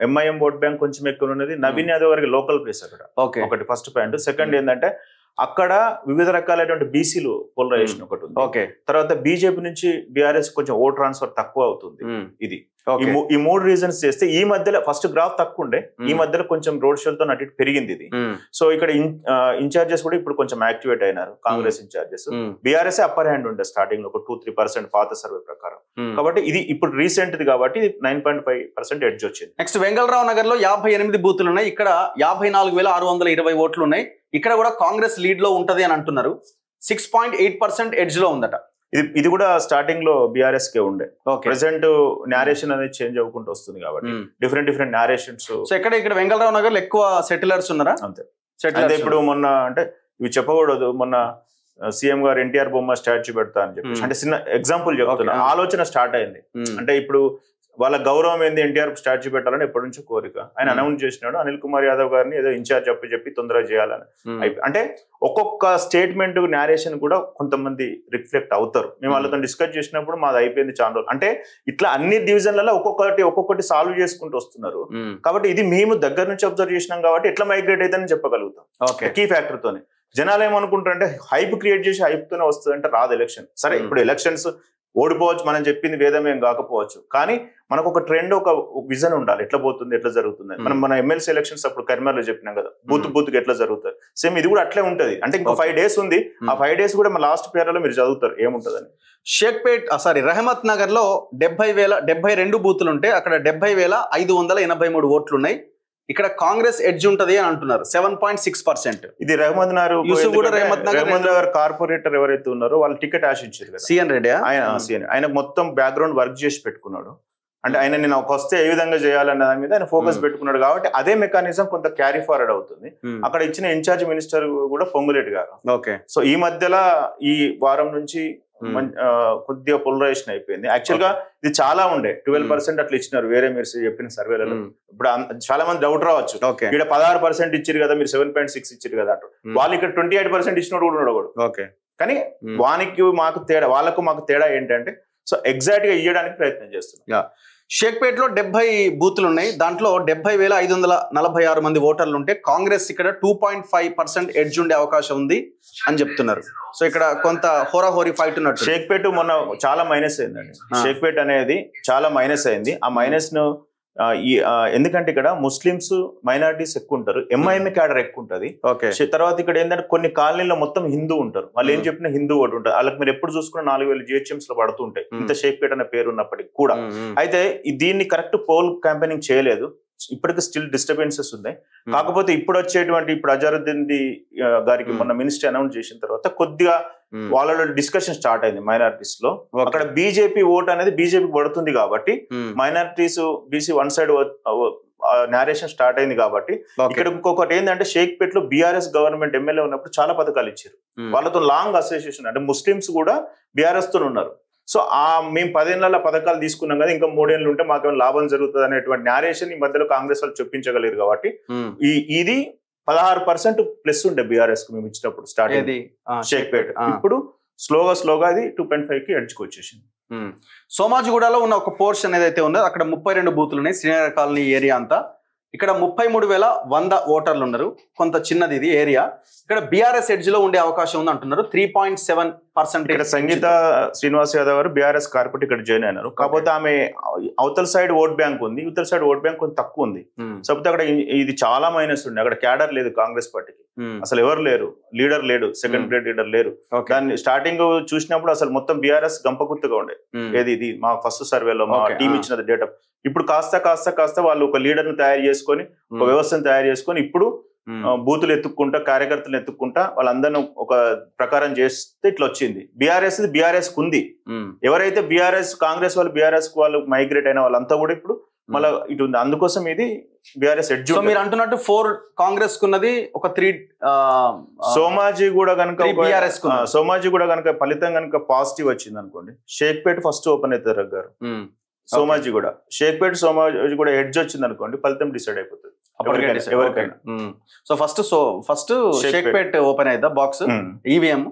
ఎంఐఎం ఓట్ బ్యాంక్ కొంచెం ఎక్కువ ఉన్నది. నవీన్ యాదవ్ గారికి లోకల్ ప్లేస్ అక్కడ. ఒకటి ఫస్ట్ పాయింట్. సెకండ్ ఏంటంటే అక్కడ వివిధ రకాలైనటువంటి బీసీలు పోలరైజేషన్ ఒకటి ఉంది. ఓకే. తర్వాత బీజేపీ నుంచి బీఆర్ఎస్ కొంచెం ఓట్ ట్రాన్స్ఫర్ తక్కువ అవుతుంది. ఇది ఈ 3 రీజన్స్ చేస్తే ఈ మధ్యలో ఫస్ట్ గ్రాఫ్ తక్కువ ఉండే, ఈ మధ్యలో కొంచెం రోడ్ షోలతో అటు పెరిగింది ఇది. సో ఇక్కడ ఇన్ఛార్జెస్ కూడా ఇప్పుడు కొంచెం యాక్టివేట్ అయినారు, Congress in-charges. BRS upper hand ఉండే స్టార్టింగ్ లో ఒక 2-3% పాత సర్వే ప్రకారం. కాబట్టి ఇది ఇప్పుడు రీసెంట్ ది కాబట్టి 9.5% ఎడ్జ్ వచ్చింది. నెక్స్ట్ వెంగళరావు నగర్ లో 58 బూతులు ఉన్నాయి. ఇక్కడ 54,620 ఓట్లు ఉన్నాయి. ఇక్కడ కూడా కాంగ్రెస్ లీడ్ లో ఉంటది అని అంటున్నారు. 6.8% ఎడ్జ్ లో ఉందట. ఇది కూడా స్టార్టింగ్ లో బీఆర్ఎస్ కే ఉండే. ప్రెసెంట్ నేరేషన్ అనేది చేంజ్ అవ్వకుండా వస్తుంది కాబట్టి డిఫరెంట్ నేరేషన్స్. సో ఇక్కడ వెంగళరావు నగర్ లో ఎక్కువ సెటిలర్స్ ఉన్నారా? అంతే. ఇప్పుడు మొన్న అంటే ఇవి చెప్పకూడదు, మొన్న సీఎం గారు ఎన్టీఆర్ బొమ్మ స్టాచ్యూ పెడతా అని చెప్పి, అంటే చిన్న ఎగ్జాంపుల్ చెప్తున్నా, ఆలోచన స్టార్ట్ అయింది. అంటే ఇప్పుడు వాళ్ళ గౌరవం ఏంది, ఎన్టీఆర్ స్టాచ్యూ పెట్టాలని ఎప్పటి నుంచో కోరిక. ఆయన అనౌన్స్ చేసినాడు అనిల్ కుమార్ యాదవ్ గారిని ఏదో ఇన్ఛార్జ్ చెప్పి తొందరగా చేయాలని. అంటే ఒక్కొక్క స్టేట్మెంట్ నేరేషన్ కూడా కొంతమంది రిఫ్లెక్ట్ అవుతారు. మేము వాళ్ళతో డిస్కస్ చేసినప్పుడు మాది అయిపోయింది చాలా రోజులు. అంటే ఇట్లా అన్ని డివిజన్లలో ఒక్కొక్కటి సాల్వ్ చేసుకుంటూ వస్తున్నారు. కాబట్టి ఇది మేము దగ్గర నుంచి అబ్జర్వ్ చేసినాం కాబట్టి ఎట్లా మైగ్రేట్ అవుతుందని చెప్పగలుగుతాం. కీ ఫ్యాక్టర్ తోనే. జనాలు ఏమనుకుంటారంటే హైప్ క్రియేట్ చేసి హైప్ తోనే వస్తుంది అంటే రాదు ఎలక్షన్. సరే, ఇప్పుడు ఎలక్షన్స్ ఓడిపోవచ్చు, మనం చెప్పింది వేదమేం కాకపోవచ్చు, కానీ మనకు ఒక ట్రెండ్, ఒక విజన్ ఉండాలి, ఎట్లా పోతుంది, ఎట్లా జరుగుతుంది. మన ఎమ్మెల్సీ ఎలక్షన్స్ అప్పుడు కరీంనగర్లో చెప్పినాం కదా, బూత్కి ఎట్లా జరుగుతుంది. సేమ్ ఇది కూడా అట్లే ఉంటది. అంటే ఇంకో 5 days ఉంది. ఆ 5 days కూడా మన లాస్ట్ పేర్లలో మీరు చదువుతారు ఏముంటదని. రహమత్ నగర్ లో 72 బూతులు ఉంటే అక్కడ 70,583 ఓట్లు ఉన్నాయి. ఇక్కడ కాంగ్రెస్ ఎడ్జ్ ఉంటది అని అంటున్నారు. 7.6%. ఇది రహమత్ నగర్ కార్పొరేటర్ ఎవరైతే ఉన్నారో వాళ్ళు టికెట్ ఆశించారు కదా, సిఎన్ రెడ్డి. ఆయన మొత్తం బ్యాక్గ్రౌండ్ వర్క్ చేసి పెట్టుకున్నాడు. అంటే ఆయన నేను వస్తే ఏ విధంగా చేయాలన్న దాని మీద ఆయన ఫోకస్ పెట్టుకున్నాడు. కాబట్టి అదే మెకానిజం కొంత క్యారీ ఫార్వర్డ్ అవుతుంది. అక్కడ ఇచ్చిన ఇన్ఛార్జ్ మినిస్టర్ కూడా పొంగులేటి గారు. ఓకే. సో ఈ మధ్యలో ఈ వారం నుంచి కొద్దిగా పోలరైజేషన్ అయిపోయింది. యాక్చువల్ గా ఇది చాలా ఉండే 12% అట్లా ఇచ్చినారు వేరే మీరు చెప్పిన సర్వేలలో. ఇప్పుడు చాలా మంది డౌట్ రావచ్చు, ఇక్కడ 16% ఇచ్చారు కదా, మీరు 7.6 ఇచ్చారు కదా అంటారు. వాళ్ళు ఇక్కడ 28% ఇచ్చినోడు కూడా ఉన్నాడు. ఓకే. కానీ వానికి మాకు తేడా, వాళ్ళకు మాకు తేడా ఏంటంటే, సో ఎగ్జాక్ట్ గా ఇవ్వడానికి ప్రయత్నం చేస్తున్నాం. షేక్పేటలో 70 బూతులు ఉన్నాయి. దాంట్లో 70,546 మంది ఓటర్లు ఉంటే కాంగ్రెస్ ఇక్కడ 2.5% ఎడ్జ్ ఉండే అవకాశం ఉంది అని చెప్తున్నారు. సో ఇక్కడ కొంత హోరాహోరీ ఫైట్ ఉన్నట్టు. షేక్పేట మొన్న చాలా మైనస్ అయిందండి. షేక్పేట అనేది చాలా మైనస్ అయింది. ఆ మైనస్ ను ఎందుకంటే ఇక్కడ ముస్లిమ్స్ మైనారిటీస్ ఎక్కువ ఉంటారు, ఎంఐఎం క్యాడర్ ఎక్కువ ఉంటుంది. తర్వాత ఇక్కడ ఏంటంటే కొన్ని కాలనీలో మొత్తం హిందూ ఉంటారు. వాళ్ళు ఏం చెప్పినా హిందూ ఓటు ఉంటారు. వాళ్ళకి మీరు ఎప్పుడు చూసుకున్న 4,000 GHMs లో పడుతూ ఉంటాయి, ఇంత షేక్పేట అనే పేరు ఉన్నప్పటికీ కూడా. అయితే దీన్ని కరెక్ట్ పోల్ క్యాంపెయినింగ్ చేయలేదు, ఇప్పటికి స్టిల్ డిస్టర్బెన్సెస్ ఉన్నాయి. కాకపోతే ఇప్పుడు వచ్చేటువంటి అజారుద్దీన్ గారికి మొన్న మినిస్ట్రీ అనౌన్స్ చేసిన తర్వాత కొద్దిగా వాళ్ళలో డిస్కషన్ స్టార్ట్ అయింది మైనారిటీస్ లో. అక్కడ బీజేపీ ఓట్ అనేది బీజేపీకి పడుతుంది కాబట్టి minorities BC one side narration start అయింది కాబట్టి ఇక్కడ ఇంకొకటి ఏంటంటే షేక్పేటలో బీఆర్ఎస్ గవర్నమెంట్ ఎమ్మెల్యే ఉన్నప్పుడు చాలా పథకాలు ఇచ్చారు. వాళ్ళతో లాంగ్ అసోసియేషన్, అంటే ముస్లిమ్స్ కూడా బీఆర్ఎస్ తో ఉన్నారు. సో మేము 10 ఏళ్ల పథకాలు తీసుకున్నాం కదా, ఇంకా 3 ఏళ్ళు ఉంటే మాకేమైనా లాభం జరుగుతుంది అనేటువంటి నేరేషన్ ఈ మధ్యలో కాంగ్రెస్ వాళ్ళు చెప్పించగలిగారు కాబట్టి ఇది 16% ప్లస్ ఉండే బీఆర్ఎస్ కు మేము ఇచ్చినప్పుడు స్టార్టింగ్ షేక్పేట. ఇప్పుడు స్లోగా అది 2.5కి ఎడ్జ్కి వచ్చేసింది. సోమాజిగూడలో ఉన్న ఒక పోర్షన్ ఏదైతే ఉందో అక్కడ 32 బూతులు ఉన్నాయి. శ్రీనగర్ కాలనీ ఏరియా అంతా. ఇక్కడ 33,100 ఓటర్లు ఉన్నారు. కొంత చిన్నది ఇది ఏరియా. ఇక్కడ బీఆర్ఎస్ ఎడ్జ్ లో ఉండే అవకాశం ఉంది అంటున్నారు. 3.7%. ఇక్కడ సంగీత శ్రీనివాస్ యాదవ్ గారు బీఆర్ఎస్ కార్పొరేట్ ఇక్కడ జాయిన్ అయినారు. కాకపోతే ఆమె అవతల సైడ్ ఓట్ బ్యాంక్ ఉంది, ఇవతల సైడ్ ఓట్ బ్యాంక్ కొంచెం తక్కువ ఉంది. కాకపోతే అక్కడ ఇది చాలా మైనస్ ఉంది. అక్కడ క్యాడర్ లేదు కాంగ్రెస్ పార్టీకి, అసలు ఎవరు లేరు, లీడర్ లేడు, సెకండ్ గ్రేడ్ లీడర్ లేరు. దాన్ని స్టార్టింగ్ చూసినప్పుడు అసలు మొత్తం బీఆర్ఎస్ గంపగుత్తగా ఉండే. ఏది ఇది మా ఫస్ట్ సర్వేలో మా టీం ఇచ్చిన డేటా. ఇప్పుడు కాస్త వాళ్ళు ఒక లీడర్ ను తయారు చేసుకొని, ఒక వ్యవస్థను తయారు చేసుకొని ఇప్పుడు బూతులు ఎత్తుక్కుంటా, కార్యకర్తలు ఎత్తుక్కుంటా వాళ్ళందరినీ ఒక ప్రకారం చేస్తే ఇట్లా వచ్చింది. బీఆర్ఎస్ ఉంది. ఎవరైతే కాంగ్రెస్ వాళ్ళు బీఆర్ఎస్ కు వాళ్ళు మైగ్రేట్ అయిన వాళ్ళంతా కూడా ఇప్పుడు మళ్ళీ ఇటు ఉంది. అందుకోసం ఇది బీఆర్ఎస్ ఎడ్జ్. మీరు అంటున్నట్టు 4 కాంగ్రెస్ కున్నది, ఒక 3 సోమాజిగూడ కనుక ఫలితం కనుక పాజిటివ్ వచ్చింది అనుకోండి, షేక్పేట ఫస్ట్ ఓపెన్ అవుతారు గారు. సోమాజిగూడ సోమాజిగూడ ఎడ్జ్ వచ్చింది అనుకోండి, ఫలితం డిసైడ్ అయిపోతుంది ఎవరికైనా. సో ఫస్ట్ షేక్పేట్ ఓపెన్ అయిద్దా బాక్స్ ఈవీఎం.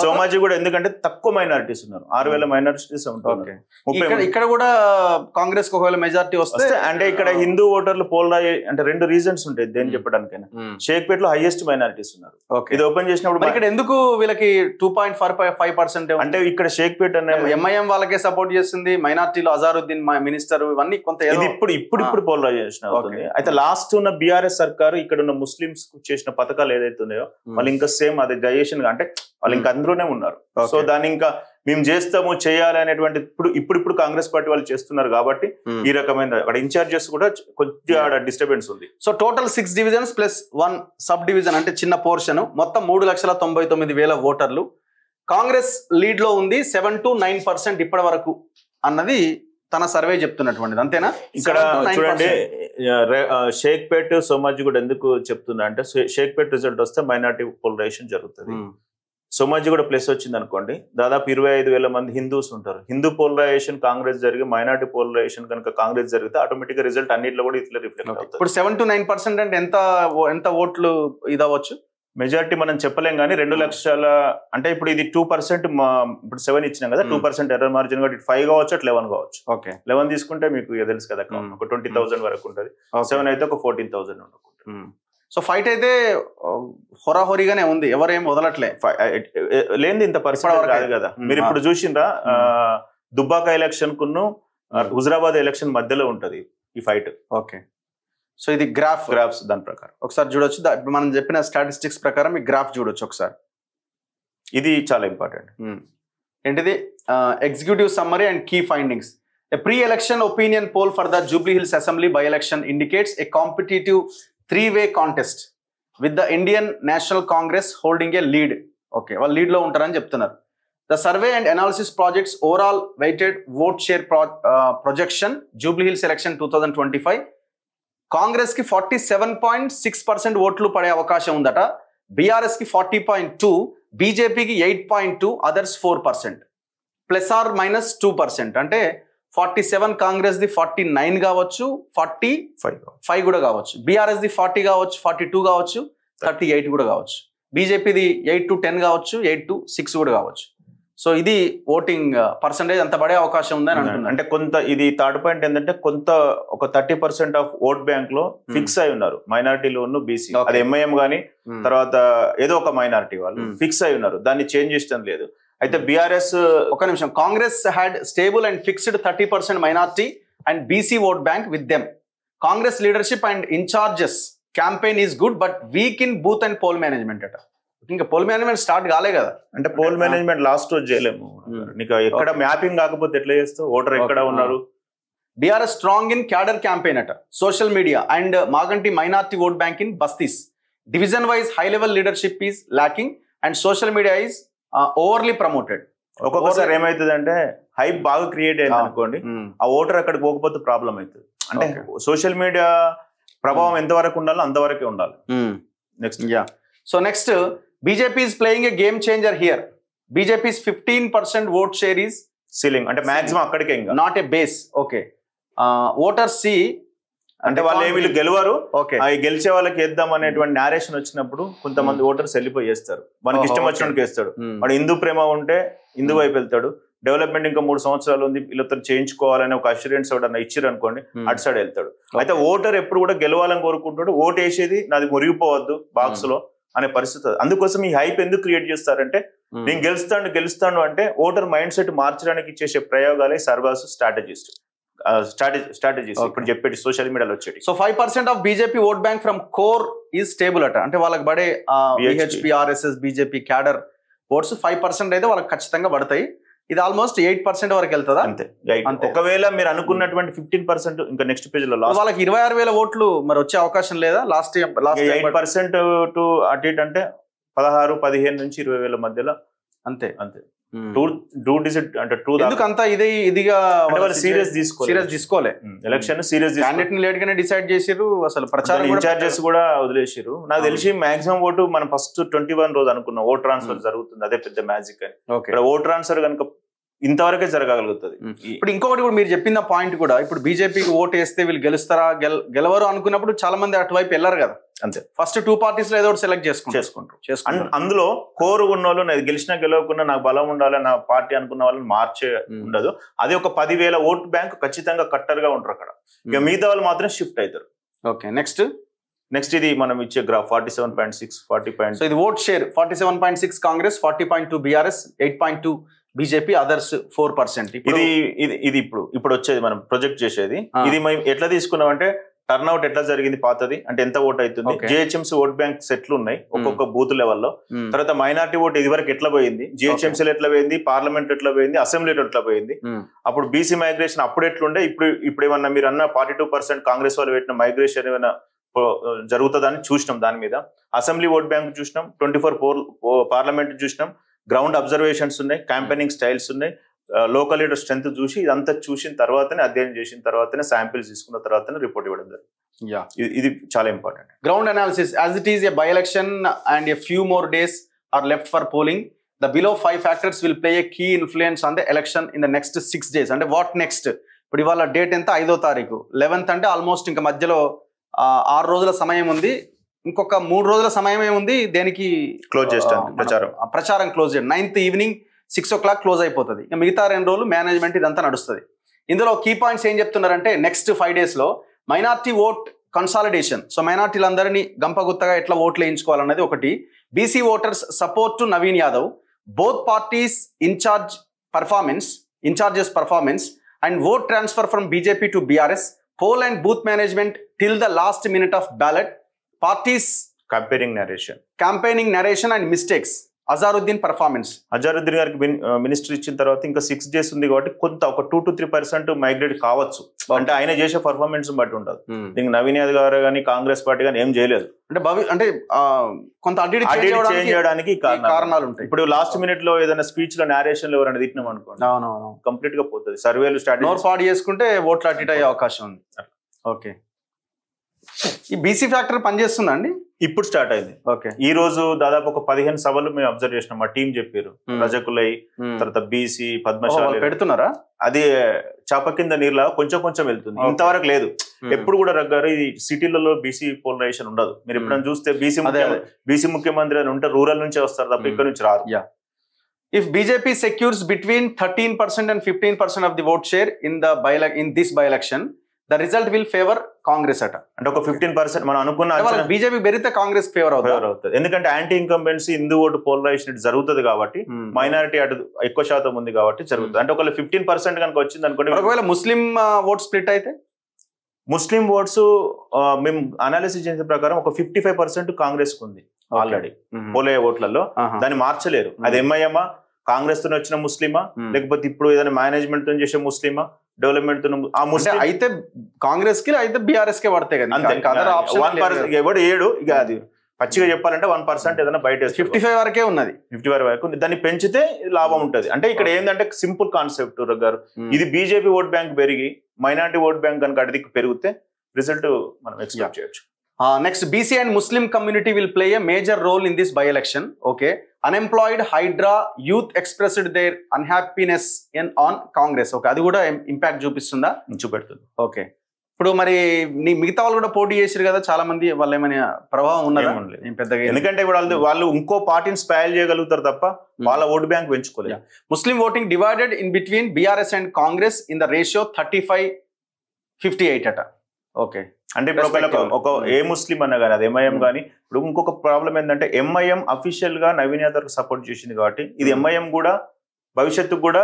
సోమాజిగూడ ఎందుకంటే తక్కువ మైనారిటీస్ ఉన్నారు, 6,000 మైనారిటీస్ ఉంటారు. ఇక్కడ కూడా కాంగ్రెస్ కు ఒకవేళ మెజారిటీ వస్తే అంటే ఇక్కడ హిందూ ఓటర్లు పోల్ అంటే 2 రీజన్స్ ఉంటాయి దేని చెప్పడానికైనా. షేక్పేట్ లో హైయెస్ట్ మైనారిటీస్ ఉన్నారు. ఇది ఓపెన్ చేసినప్పుడు ఇక్కడ ఎందుకు వీళ్ళకి 2.5% అంటే ఇక్కడ షేక్పేట్ అనే ఎంఐఎం వాళ్ళకే సపోర్ట్ చేస్తుంది, మైనారిటీలో అజారుద్దీన్ మినిస్టర్, ఇవన్నీ కొంత ఇప్పుడు పోలరైజేషన్ అవుతుంది. అయితే లాస్ట్ ఉన్న బీఆర్ఎస్ సర్కారు ఇక్కడ ఉన్న ముస్లింస్ కు చేసిన పథకాలు ఏదైతే ఉన్నాయో వాళ్ళు ఇంకా సేమ్ అదే డైజెషన్ అంటే వాళ్ళు ఇంకా అందులోనే ఉన్నారు. సో దాన్ని ఇంకా మేము చేయాలి అనేటువంటి ఇప్పుడు కాంగ్రెస్ పార్టీ వాళ్ళు చేస్తున్నారు కాబట్టి ఈ రకమైన అక్కడ ఇన్ఛార్జెస్ కూడా కొద్దిగా డిస్టర్బెన్స్ ఉంది. So total 6 divisions plus 1 sub division అంటే చిన్న పోర్షన్, మొత్తం 3,99,000 ఓటర్లు. కాంగ్రెస్ లీడ్ లో ఉంది 7 to 9% ఇప్పటి వరకు అన్నది తన సర్వే చెప్తున్నటువంటిది. అంతేనా? ఇక్కడ చూడండి షేక్పేట్ సోమాజిగూడ ఎందుకు చెప్తున్నా అంటే షేక్పేట్ రిజల్ట్ వస్తే మైనారిటీ పోలరైజేషన్ జరుగుతుంది. సోమాజిగూడ ప్లస్ వచ్చింది అనుకోండి, దాదాపు 25,000 మంది హిందూస్ ఉంటారు. హిందూ పోలరైజేషన్ కాంగ్రెస్ జరిగి మైనారిటీ పోలరైజేషన్ కనుక కాంగ్రెస్ జరిగితే ఆటోమేటిక్ గా రిజల్ట్ అన్నింటిలో కూడా ఇట్లా రిఫ్లెక్ట్ అవుతుంది. ఇప్పుడు 7 to 9% అంటే ఎంత ఓట్లు ఇదవచ్చు? మెజారిటీ మనం చెప్పలేం కానీ 2 లక్షల అంటే ఇప్పుడు ఇది 2%, ఇప్పుడు 7 ఇచ్చినాం కదా, 2% ఎర్రర్ మార్జిన్ కాబట్టి 5 కావచ్చు, 11 కావచ్చు. 11 తీసుకుంటే మీకు తెలుసు కదా ఒక 20,000 వరకు ఉంటుంది. 7 అయితే ఒక 14,000 ఉంటుంది. సో ఫైట్ అయితే హోరాహోరీగానే ఉంది, ఎవరేం వదలట్లే. లేని ఇంత పరిస్థితి కాదు కదా. మీరు ఇప్పుడు చూసిండ్రా దుబ్బాక ఎలక్షన్ కును హుజరాబాద్ ఎలక్షన్ మధ్యలో ఉంటది ఈ ఫైట్. సో ఇది గ్రాఫ్స్ దాని ప్రకారం ఒకసారి చూడొచ్చు. ఇప్పుడు మనం చెప్పిన స్టాటిస్టిక్స్ ప్రకారం ఈ గ్రాఫ్ చూడొచ్చు ఒకసారి. ఇది చాలా ఇంపార్టెంట్. ఏంటిది? Executive summary and key findings. A pre-election opinion poll for the Jubilee Hills Assembly by-election indicates a competitive 3-way contest with the Indian National Congress holding a lead. వాళ్ళు lead లో ఉంటారని చెప్తున్నారు. The survey and analysis project's overall weighted vote share projection Jubilee Hills election 2025 Congress కి 47.6% ఓట్లు పడే అవకాశం ఉందట. BRS కి 40.2, బీజేపీకి 8.2, అదర్స్ 4%, ±2%. అంటే 47 కాంగ్రెస్ ది 49 కావచ్చు, 45 కూడా కావచ్చు. బీఆర్ఎస్ ది 40 కావచ్చు, 42 కావచ్చు, 38 కూడా కావచ్చు. బీజేపీది 8 to 10 కావచ్చు, 8 to 6 కూడా కావచ్చు. సో ఇది ఓటింగ్ పర్సంటేజ్ అంత పడే అవకాశం ఉందని అంటున్నారు. అంటే కొంత ఇది థర్డ్ పాయింట్ ఏంటంటే కొంత ఒక 30% ఆఫ్ ఓట్ బ్యాంక్ లో ఫిక్స్ అయి ఉన్నారు, మైనారిటీలోను బీసీ, అది ఎంఐఎం గానీ తర్వాత ఏదో ఒక మైనారిటీ వాళ్ళు ఫిక్స్ అయి ఉన్నారు, దాన్ని చేంజ్ చేయడం లేదు. అయితే బీఆర్ఎస్ ఒక నిమిషం, Congress had stable and fixed 30% minority and BC vote bank with them. Congress leadership and in-charges campaign is good but week in booth and poll management అట. ఇంకా పోల్ మేనేజ్మెంట్ స్టార్ట్ కాలే కదా, అంటే పోల్ మేనేజ్మెంట్ లాస్ట్ రోజు చేయలేము. నీకు ఎక్కడ మ్యాపింగ్ కాకపోతే ఎట్లా చేస్తావు, ఓటర్ ఎక్కడ ఉన్నారు. BRS strong in cadre campaign అట, social media and Maganti minority vote bank in bastis. Division wise high level leadership is lacking and social media is overly promoted. ఒక్కొక్కసారి ఏమైతుంది అంటే హైప్ బాగా క్రియేట్ అయింది అనుకోండి, ఆ ఓటర్ అక్కడికి పోకపోతే ప్రాబ్లం అవుతుంది. అంటే సోషల్ మీడియా ప్రభావం ఎంతవరకు ఉండాలో అంతవరకే ఉండాలి. Next so next, BJP is playing a game changer here. BJP's 15% vote share is ceiling, అంటే మాక్సిమం అక్కడికే, ఇంకా not a base. Okay, voter సి అంటే వాళ్ళు వీళ్ళు గెలవరు, గెలిచే వాళ్ళకి వేద్దాం అనేటువంటి నేరేషన్ వచ్చినప్పుడు కొంతమంది ఓటర్స్ వెళ్ళిపోయి వేస్తారు, మనకి ఇష్టం వచ్చినట్టు వేస్తాడు. వాడు హిందూ ప్రేమ ఉంటే హిందూ వైపు వెళ్తాడు, డెవలప్మెంట్ ఇంకా 3 సంవత్సరాలు ఉంది వీళ్ళతో చేయించుకోవాలని ఒక అష్యూరెన్స్ ఎవడన్నా ఇచ్చారు అనుకోండి, అటు సైడ్ వెళ్తాడు. అయితే ఓటర్ ఎప్పుడు కూడా గెలవాలని కోరుకుంటాడు, ఓటు వేసేది నాది మురిగిపోవద్దు బాక్స్ లో అనే పరిస్థితి. అందుకోసం ఈ హైప్ ఎందుకు క్రియేట్ చేస్తారంటే, నేను గెలుస్తాను అంటే ఓటర్ మైండ్ సెట్ మార్చడానికి చేసే ప్రయోగాలే సర్వాస్ స్ట్రాటజీస్ ఇప్పుడు చెప్పేది సోషల్ మీడియాలో వచ్చేది. So 5% of BJP vote bank from core is stable అట. అంటే వాళ్ళకి పడే BHP, RSS, BJP cadre votes 5% అయితే వాళ్ళకి ఖచ్చితంగా పడతాయి. ఇది ఆల్మోస్ట్ 8% వరకు వెళ్తుందా? అంతే. ఒకవేళ మీరు అనుకున్నటువంటి 15% ఇంకా నెక్స్ట్ పేజ్ లో వాళ్ళకి 26,000 ఓట్లు మరి వచ్చే అవకాశం లేదా? లాస్ట్ 8% టు అటు ఇటు అంటే 16-15 నుంచి 20,000 మధ్యలో. అంతే. సీరియస్ తీసుకోలే ఎలక్షన్ సీరియస్ లేట్ గానే డిసైడ్ చేసిరు, అసలు ప్రచారం ఇన్ఛార్జెస్ కూడా వదిలేసారు. నాకు తెలిసి మాక్సిమం ఓటు మనం ఫస్ట్ 21 రోజు అనుకున్నాం ఓట్ ట్రాన్స్ఫర్ జరుగుతుంది, అదే పెద్ద మ్యాజిక్ అని. ఓట్ ట్రాన్స్ఫర్ కనుక ఇంతవరకే జరగగలుగుతుంది. ఇప్పుడు ఇంకొకటి కూడా మీరు చెప్పిన పాయింట్ కూడా, ఇప్పుడు బీజేపీకి ఓటు వేస్తే వీళ్ళు గెలుస్తారా గెలవరు అనుకున్నప్పుడు చాలా మంది అటువైపు వెళ్ళారు కదా. అంతే, ఫస్ట్ 2 పార్టీస్ లో ఏదో ఒకటి సెలెక్ట్ చేసుకుంటారు. అందులో కోరు ఉన్న వాళ్ళు నాకు గెలిచినా గెలవకుండా నాకు బలం ఉండాలి నా పార్టీ అనుకున్న వాళ్ళని మార్చే ఉండదు. అదే ఒక 10,000 ఓట్ బ్యాంక్ ఖచ్చితంగా కట్టర్గా ఉంటారు అక్కడ, ఇక మిగతా వాళ్ళు మాత్రం షిఫ్ట్ అవుతారు. ఓకే, నెక్స్ట్ ఇది మనం ఇచ్చే గ్రాఫ్ 47.6 40. సో ఇది vote share 47.6 Congress, 40.2 BRS, 8.2 BJP, others 4%. ఇది ఇప్పుడు వచ్చేది మనం ప్రొజెక్ట్ చేసేది. ఇది మేము ఎట్లా తీసుకున్నాం అంటే, టర్న్అవుట్ ఎట్లా జరిగింది పాతది అంటే ఎంత ఓట్ అవుతుంది, జిహెచ్ఎంసీ ఓట్ బ్యాంక్ సెట్లు ఉన్నాయి ఒక్కొక్క బూత్ లెవెల్లో, తర్వాత మైనారిటీ ఓట్ ఇది వరకు ఎట్లా పోయింది, జిహెచ్ఎంసీలో ఎట్లా పోయింది, పార్లమెంట్ ఎట్లా పోయింది, అసెంబ్లీలో ఎట్లా పోయింది, అప్పుడు బీసీ మైగ్రేషన్ అప్పుడు ఎట్లుండే, ఇప్పుడు ఏమన్నా మీరు అన్న 42% కాంగ్రెస్ వాళ్ళు పెట్టిన మైగ్రేషన్ ఏమైనా జరుగుతుందని చూసినాం. దాని మీద అసెంబ్లీ ఓట్ బ్యాంక్ చూసినాం, 24 పార్లమెంట్ చూసినాం, గ్రౌండ్ అబ్జర్వేషన్స్ ఉన్నాయి, క్యాంపెయినింగ్ స్టైల్స్ ఉన్నాయి, లోకల్ లీడర్ స్ట్రెంత్ చూసి ఇదంతా చూసిన తర్వాతనే అధ్యయనం చేసిన తర్వాతనే శాంపిల్స్ తీసుకున్న తర్వాతనే రిపోర్ట్ ఇవ్వడం జరుగుతుంది. ఇది చాలా important. Ground analysis as it is a by election and a few more days are left for polling. The below 5 factors will play a key influence on the election in the next 6 days. అంటే what next? ఇప్పుడు ఇవాళ date ఎంత? 5వ తారీఖు, 11th అంటే almost ఇంకా మధ్యలో 6 రోజుల సమయం ఉంది. ఇంకొక 3 రోజుల సమయమే ఉంది దేనికి క్లోజ్ చేస్తాం, ప్రచారం క్లోజ్ చేయడం. 9th ఈవినింగ్ 6 o'clock క్లోజ్ అయిపోతుంది. ఇక మిగతా 2 రోజులు మేనేజ్మెంట్ ఇదంతా నడుస్తుంది. ఇందులో కీ పాయింట్స్ ఏం చెప్తున్నారంటే, నెక్స్ట్ 5 days లో మైనార్టీ ఓట్ కన్సాలిడేషన్. సో మైనార్టీలందరినీ గంపగుత్తగా ఎట్లా ఓట్లు వేయించుకోవాలన్నది ఒకటి. BC voters support to Naveen Yadav, both parties incharges performance and vote transfer from BJP to BRS, poll and booth management till the last minute of ballot, parties campaigning narration and mistakes. Azharuddin performance. Azharuddin గారికి minister ఇచ్చిన తర్వాత ఇంకా 6 days ఉంది కాబట్టి కొంత ఒక 2 to 3% migrate కావచ్చు. అంటే ఆయన చేసే పర్ఫార్మెన్స్ బట్టి ఉంటుంది. దీనికి నవీన్ యాదవ్ గారు కానీ కాంగ్రెస్ పార్టీ కానీ ఏం చేయలేదు. అంటే కొంత చేంజ్ చేయడానికి కారణాలు ఉంటాయి. ఇప్పుడు లాస్ట్ మినిట్ లో ఏదైనా స్పీచ్ లో నేరేషన్ లో ఎవరైనా తిట్టినాం అనుకోండి, కంప్లీట్ గా పోతుంది. సర్వేలు స్టార్ట్ పాడు చేసుకుంటే ఓట్లు అటు అయ్యే అవకాశం ఉంది. ఓకే, ఈ బీసీ ఫ్యాక్టర్ పనిచేస్తుందా అండి? ఇప్పుడు స్టార్ట్ అయింది. ఓకే, ఈ రోజు దాదాపు ఒక 15 సభలు మేము అబ్జర్వ్ చేసినాం. మా టీం చెప్పారు, రజకులై, తర్వాత బీసీ, పద్మశాలి పెడుతున్నారా? అది చాప కింద నీళ్ళ కొంచెం కొంచెం వెళ్తుంది, ఇంతవరకు లేదు. ఎప్పుడు కూడా రగ్గారు ఈ సిటీలలో బీసీ పోలరైజేషన్ ఉండదు. మీరు ఎప్పుడైనా చూస్తే బీసీ ముఖ్యమంత్రి అని ఉంటే రూరల్ నుంచే వస్తారు తప్ప ఇక్కడ నుంచి రారు. If BJP secures between 13% and 15% of the vote share in this by-election, the result will favor Congress అట. అంటే ఒక 15% మనం అనుకున్న బీజేపీ పెరిగితే కాంగ్రెస్ ఫేవర్ అవుతుంది. ఎందుకంటే anti incumbency Hindu vote polarisation జరుగుతుంది కాబట్టి, మైనారిటీ అటు ఎక్కువ శాతం ఉంది కాబట్టి జరుగుతుంది. అంటే ఒకవేళ 15% కనుక వచ్చింది అనుకోండి, ఒకవేళ ముస్లిం ఓట్ స్ప్లిట్ అయితే ముస్లిం ఓట్స్ మేము అనాలిసిస్ చేసిన ప్రకారం ఒక 55% కాంగ్రెస్ కు ఉంది ఆల్రెడీ పోలే ఓట్లలో. దాన్ని మార్చలేరు. అది ఎంఐఎంఆ, కాంగ్రెస్ తో వచ్చిన ముస్లిమా, లేకపోతే ఇప్పుడు ఏదైనా మేనేజ్మెంట్ తో చేసే ముస్లిమా, డెవలప్మెంట్ తో ఆ ముస్లిం అయితే కాంగ్రెస్ కి అయితే బీఆర్ఎస్ కే పడతాయి కదా. ఎవడు ఏడు ఇక అది పచ్చిగా చెప్పాలంటే 1% ఏదైనా బయట 55 వరకే ఉన్నది. 50 వరకు దాన్ని పెంచితే లాభం ఉంటది. అంటే ఇక్కడ ఏంటంటే సింపుల్ కాన్సెప్ట్ గారు, ఇది బీజేపీ ఓట్ బ్యాంక్ పెరిగి మైనారిటీ ఓట్ బ్యాంక్ కనుక అడిగి పెరిగితే రిజల్ట్ మనం ఎక్స్పెక్ట్ చేయొచ్చు. Next, BC and Muslim community will play a major role in this by-election. Okay. Unemployed Hydra youth expressed their unhappiness on Congress. Okay. అది కూడా impact చూపిస్తుందా? చూపెడుతుంది. Okay. ఇప్పుడు మరి మిగతా వాళ్ళు కూడా పోటీ చేశారు కదా చాలా మంది, వాళ్ళు ఏమైనా ప్రభావం ఉన్నదా? పెద్దగా. ఎందుకంటే ఇప్పుడు వాళ్ళు ఇంకో పార్టీని స్పాయిల్ చేయగలుగుతారు తప్ప వాళ్ళ ఓట్ బ్యాంక్ పెంచుకోలేదు. Muslim voting divided in between BRS and Congress in the ratio 35-58 అట. ఓకే. అంటే ఇప్పుడు ఒక ఏ ముస్లిం అన్నా కానీ అది ఎంఐఎం కానీ, ఇప్పుడు ఇంకొక ప్రాబ్లం ఏంటంటే ఎంఐఎం అఫీషియల్ గా నవీన్ యాదవ్ సపోర్ట్ చేసింది కాబట్టి ఇది ఎంఐఎం కూడా భవిష్యత్తుకు కూడా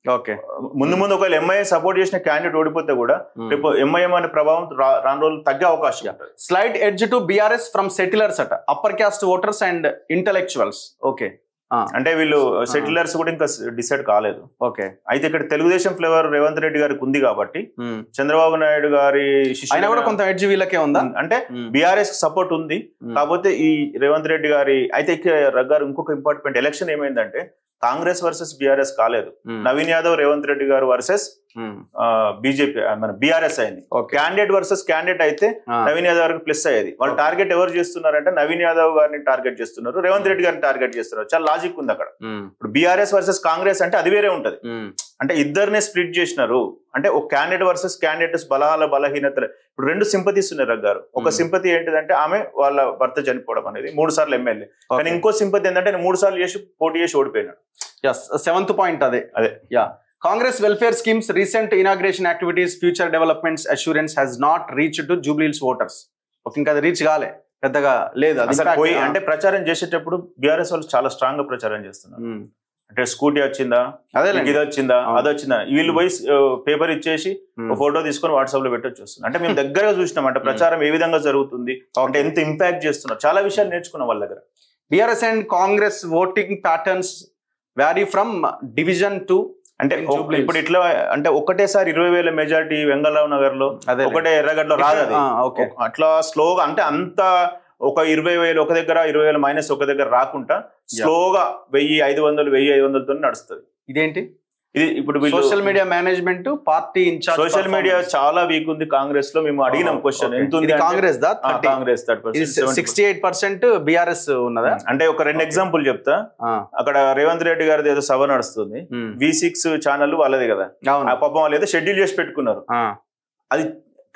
ఓకే ముందు ఒకవేళ ఎంఐఎం సపోర్ట్ చేసిన క్యాండిడేట్ ఓడిపోతే కూడా రేపు ఎంఐఎం అనే ప్రభావం రాను రోజులు తగ్గే అవకాశం. Slight edge to BRS from settlers అట, upper caste voters and intellectuals. Okay. అంటే వీళ్ళు సెటిలర్స్ కూడా ఇంకా డిసైడ్ కాలేదు. ఓకే. అయితే ఇక్కడ తెలుగుదేశం ఫ్లేవర్ రేవంత్ రెడ్డి గారికి ఉంది కాబట్టి చంద్రబాబు నాయుడు గారి కూడా కొంత ఎడ్జ్ వీళ్ళకే ఉందా అంటే బీఆర్ఎస్ సపోర్ట్ ఉంది. కాకపోతే ఈ రేవంత్ రెడ్డి గారి అయితే గారు ఇంకొక ఇంపార్టెంట్ ఎలక్షన్ ఏమైందంటే కాంగ్రెస్ వర్సెస్ బీఆర్ఎస్ కాలేదు, నవీన్ యాదవ్ రేవంత్ రెడ్డి గారు వర్సెస్ బీజేపీ మన బీఆర్ఎస్ అయింది. క్యాండిడేట్ వర్సెస్ క్యాండిడేట్ అయితే నవీన్ యాదవ్ గారికి ప్లస్ అయ్యేది. వాళ్ళు టార్గెట్ ఎవరు చేస్తున్నారంటే నవీన్ యాదవ్ గారిని టార్గెట్ చేస్తున్నారు, రేవంత్ రెడ్డి గారిని టార్గెట్ చేస్తున్నారు. చాలా లాజిక్ ఉంది అక్కడ. ఇప్పుడు బీఆర్ఎస్ వర్సెస్ కాంగ్రెస్ అంటే అది వేరే ఉంటది. అంటే ఇద్దరినే స్ప్లిట్ చేసినారు. అంటే ఒక క్యాండిడేట్ వర్సెస్ క్యాండిడేట్స్ బలహీనతలు. ఇప్పుడు రెండు సింపతీస్ ఉన్నాయి రగ్ గారు. ఒక సింపతి ఏంటిదంటే ఆమె వాళ్ళ భర్త చనిపోవడం అనేది 3 సార్లు ఎమ్మెల్యే. కానీ ఇంకో సింపతి ఏంటంటే 3 సార్లు చేసి పోటీ చేసి ఓడిపోయినాడు. 7th పాయింట్ అదే. Yeah. Congress welfare schemes recent inauguration activities future developments assurance has not reached to Jubilee Hills voters. Okay. ఇంకా అది రీచ్ కాలే పెద్దగా లేదు. అంటే ప్రచారం చేసేటప్పుడు బీఆర్ఎస్ వాళ్ళు చాలా స్ట్రాంగ్ గా ప్రచారం చేస్తున్నారు. అంటే స్కూటీ వచ్చిందా, అదే ఇది వచ్చిందా, అది వచ్చిందా, వీళ్ళు పోయి పేపర్ ఇచ్చేసి ఫోటో తీసుకొని వాట్సాప్ లో పెట్టొచ్చు వస్తుంది. అంటే మేము దగ్గరగా చూసినాం అంటే ప్రచారం ఏ విధంగా జరుగుతుంది, అంటే ఎంత ఇంపాక్ట్ చేస్తున్నారు, చాలా విషయాలు నేర్చుకున్నాం వాళ్ళ దగ్గర. BRS and Congress voting patterns vary from division to అంటే ఇప్పుడు ఇట్లా అంటే ఒకటేసారి 20,000 మెజారిటీ వెంగళరావు నగర్ లో, ఒకటే ఎర్రగడ్డలో రాదు. అట్లా స్లోగా అంటే అంత ఒక 20,000 ఒక దగ్గర, 20,000 మైనస్ ఒక దగ్గర రాకుండా స్లోగా 1,500 1,500తో నడుస్తుంది. ఇదేంటి ఇది ఇప్పుడు social media management party in charge. Social media చాలా వీక్ ఉంది కాంగ్రెస్ లో. మేము అడిగినాం క్వశ్చన్ ఎంత ఉంది కాంగ్రెస్ దా, కాంగ్రెస్ 68% బీఆర్ఎస్ ఉన్నదా. అంటే ఒక 2 ఎగ్జాంపుల్ చెప్తా. అక్కడ రేవంత్ రెడ్డి గారిది ఏదో సభ నడుస్తుంది, V6 ఛానల్ వాళ్ళది కదా, పాపం వాళ్ళు ఏదో షెడ్యూల్ చేసి పెట్టుకున్నారు. అది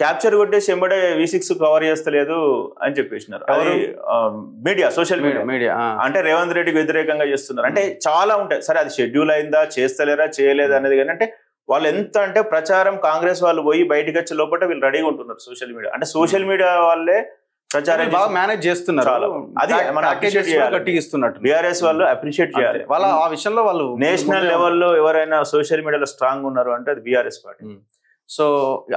క్యాప్చర్ కొట్టేసి ఎంబడే V6 కవర్ చేస్తలేదు అని చెప్పేసినారు. అది మీడియా, సోషల్ మీడియా. అంటే రేవంత్ రెడ్డికి వ్యతిరేకంగా చేస్తున్నారు. అంటే చాలా ఉంటాయి. సరే అది షెడ్యూల్ అయిందా, చేస్తలేరా, చేయలేదా అనేది కానీ అంటే వాళ్ళు ఎంత అంటే ప్రచారం కాంగ్రెస్ వాళ్ళు పోయి బయటకు వచ్చే లోపల వీళ్ళు రెడీగా ఉంటున్నారు సోషల్ మీడియా. అంటే సోషల్ మీడియా వాళ్ళే ప్రచారం బాగా మేనేజ్ చేస్తున్నారు. అది మనం అప్రిషియేట్ చేయాలి. బీఆర్ఎస్ వాళ్ళు అప్రిషియేట్ చేయాలి. వాళ్ళ ఆ విషయంలో వాళ్ళు నేషనల్ లెవెల్లో ఎవరైనా సోషల్ మీడియాలో స్ట్రాంగ్ ఉన్నారు అంటే అది బీఆర్ఎస్ పార్టీ. సో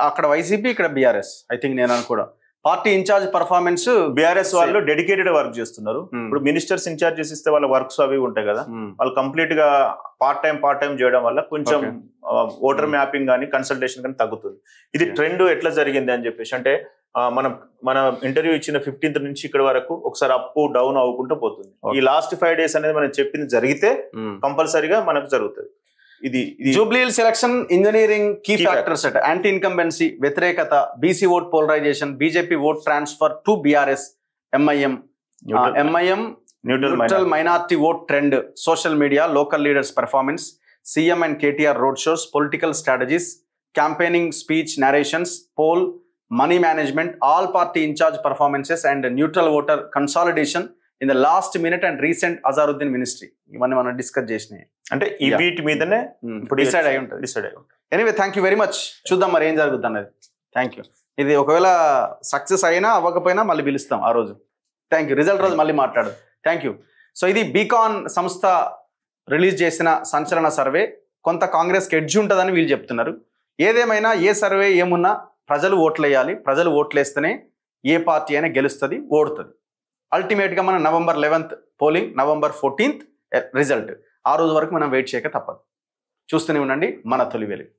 అక్కడ వైసీపీ, ఇక్కడ బీఆర్ఎస్. ఐ థింక్ నేను అనుకోవడం పార్టీ ఇన్ఛార్జ్ పర్ఫార్మెన్స్ బీఆర్ఎస్ వాళ్ళు డెడికేటెడ్ వర్క్ చేస్తున్నారు. ఇప్పుడు మినిస్టర్స్ ఇన్ఛార్జెస్ ఇస్తే వాళ్ళ వర్క్స్ అవి ఉంటాయి కదా, వాళ్ళు కంప్లీట్ గా పార్ట్ టైం చేయడం వల్ల కొంచెం ఓటర్ మ్యాపింగ్ కానీ కన్సల్టేషన్ కానీ తగ్గుతుంది. ఇది ట్రెండ్ ఎట్లా జరిగింది అని చెప్పేసి అంటే మన ఇంటర్వ్యూ ఇచ్చిన 15th నుంచి ఇక్కడ వరకు ఒకసారి అప్ డౌన్ అవ్వకుంటూ పోతుంది. ఈ లాస్ట్ 5 days అనేది మనం చెప్పింది జరిగితే కంపల్సరీగా మనకు జరుగుతుంది. ఇది Jubilee Hills election engineering key factors అట, యాంటీ ఇన్కంబెన్సీ, వ్యతిరేకత, BC vote polarisation, BJP vote transfer to BRS, MIM neutral minority vote trend, social media, local leaders performance, CM and KTR road shows, political strategies, campaigning speech narrations, poll, money management, all party in charge performances and neutral voter consolidation, in the last minute and recent Azharuddin ministry, ఇవన్నీ మనం discuss చేసినాయి. అంటే ఈ వీటి మీదనే ఇప్పుడు decide అయి ఉంటుంది. Anyway thank you very much. చూద్దాం మరి ఏం జరుగుతుంది అన్నది. Thank you. ఇది ఒకవేళ సక్సెస్ అయినా అవ్వకపోయినా మళ్ళీ పిలుస్తాం ఆ రోజు. Thank you. రిజల్ట్ రోజు మళ్ళీ మాట్లాడు. Thank you. సో ఇది బీకాన్ సంస్థ రిలీజ్ చేసిన సంచలన సర్వే. కొంత కాంగ్రెస్కి ఎడ్జ్ ఉంటుందని వీళ్ళు చెప్తున్నారు. ఏదేమైనా ఏ సర్వే ఏమున్నా ప్రజలు ఓట్లు వేయాలి. ప్రజలు ఓట్లు వేస్తేనే ఏ పార్టీ అయినా గెలుస్తుంది, ఓడుతుంది. అల్టిమేట్గా మనం November 11th polling, November 14th result. ఆ రోజు వరకు మనం వెయిట్ చేయక తప్పదు. చూస్తూనే ఉండండి మన తొలి వెలుగు.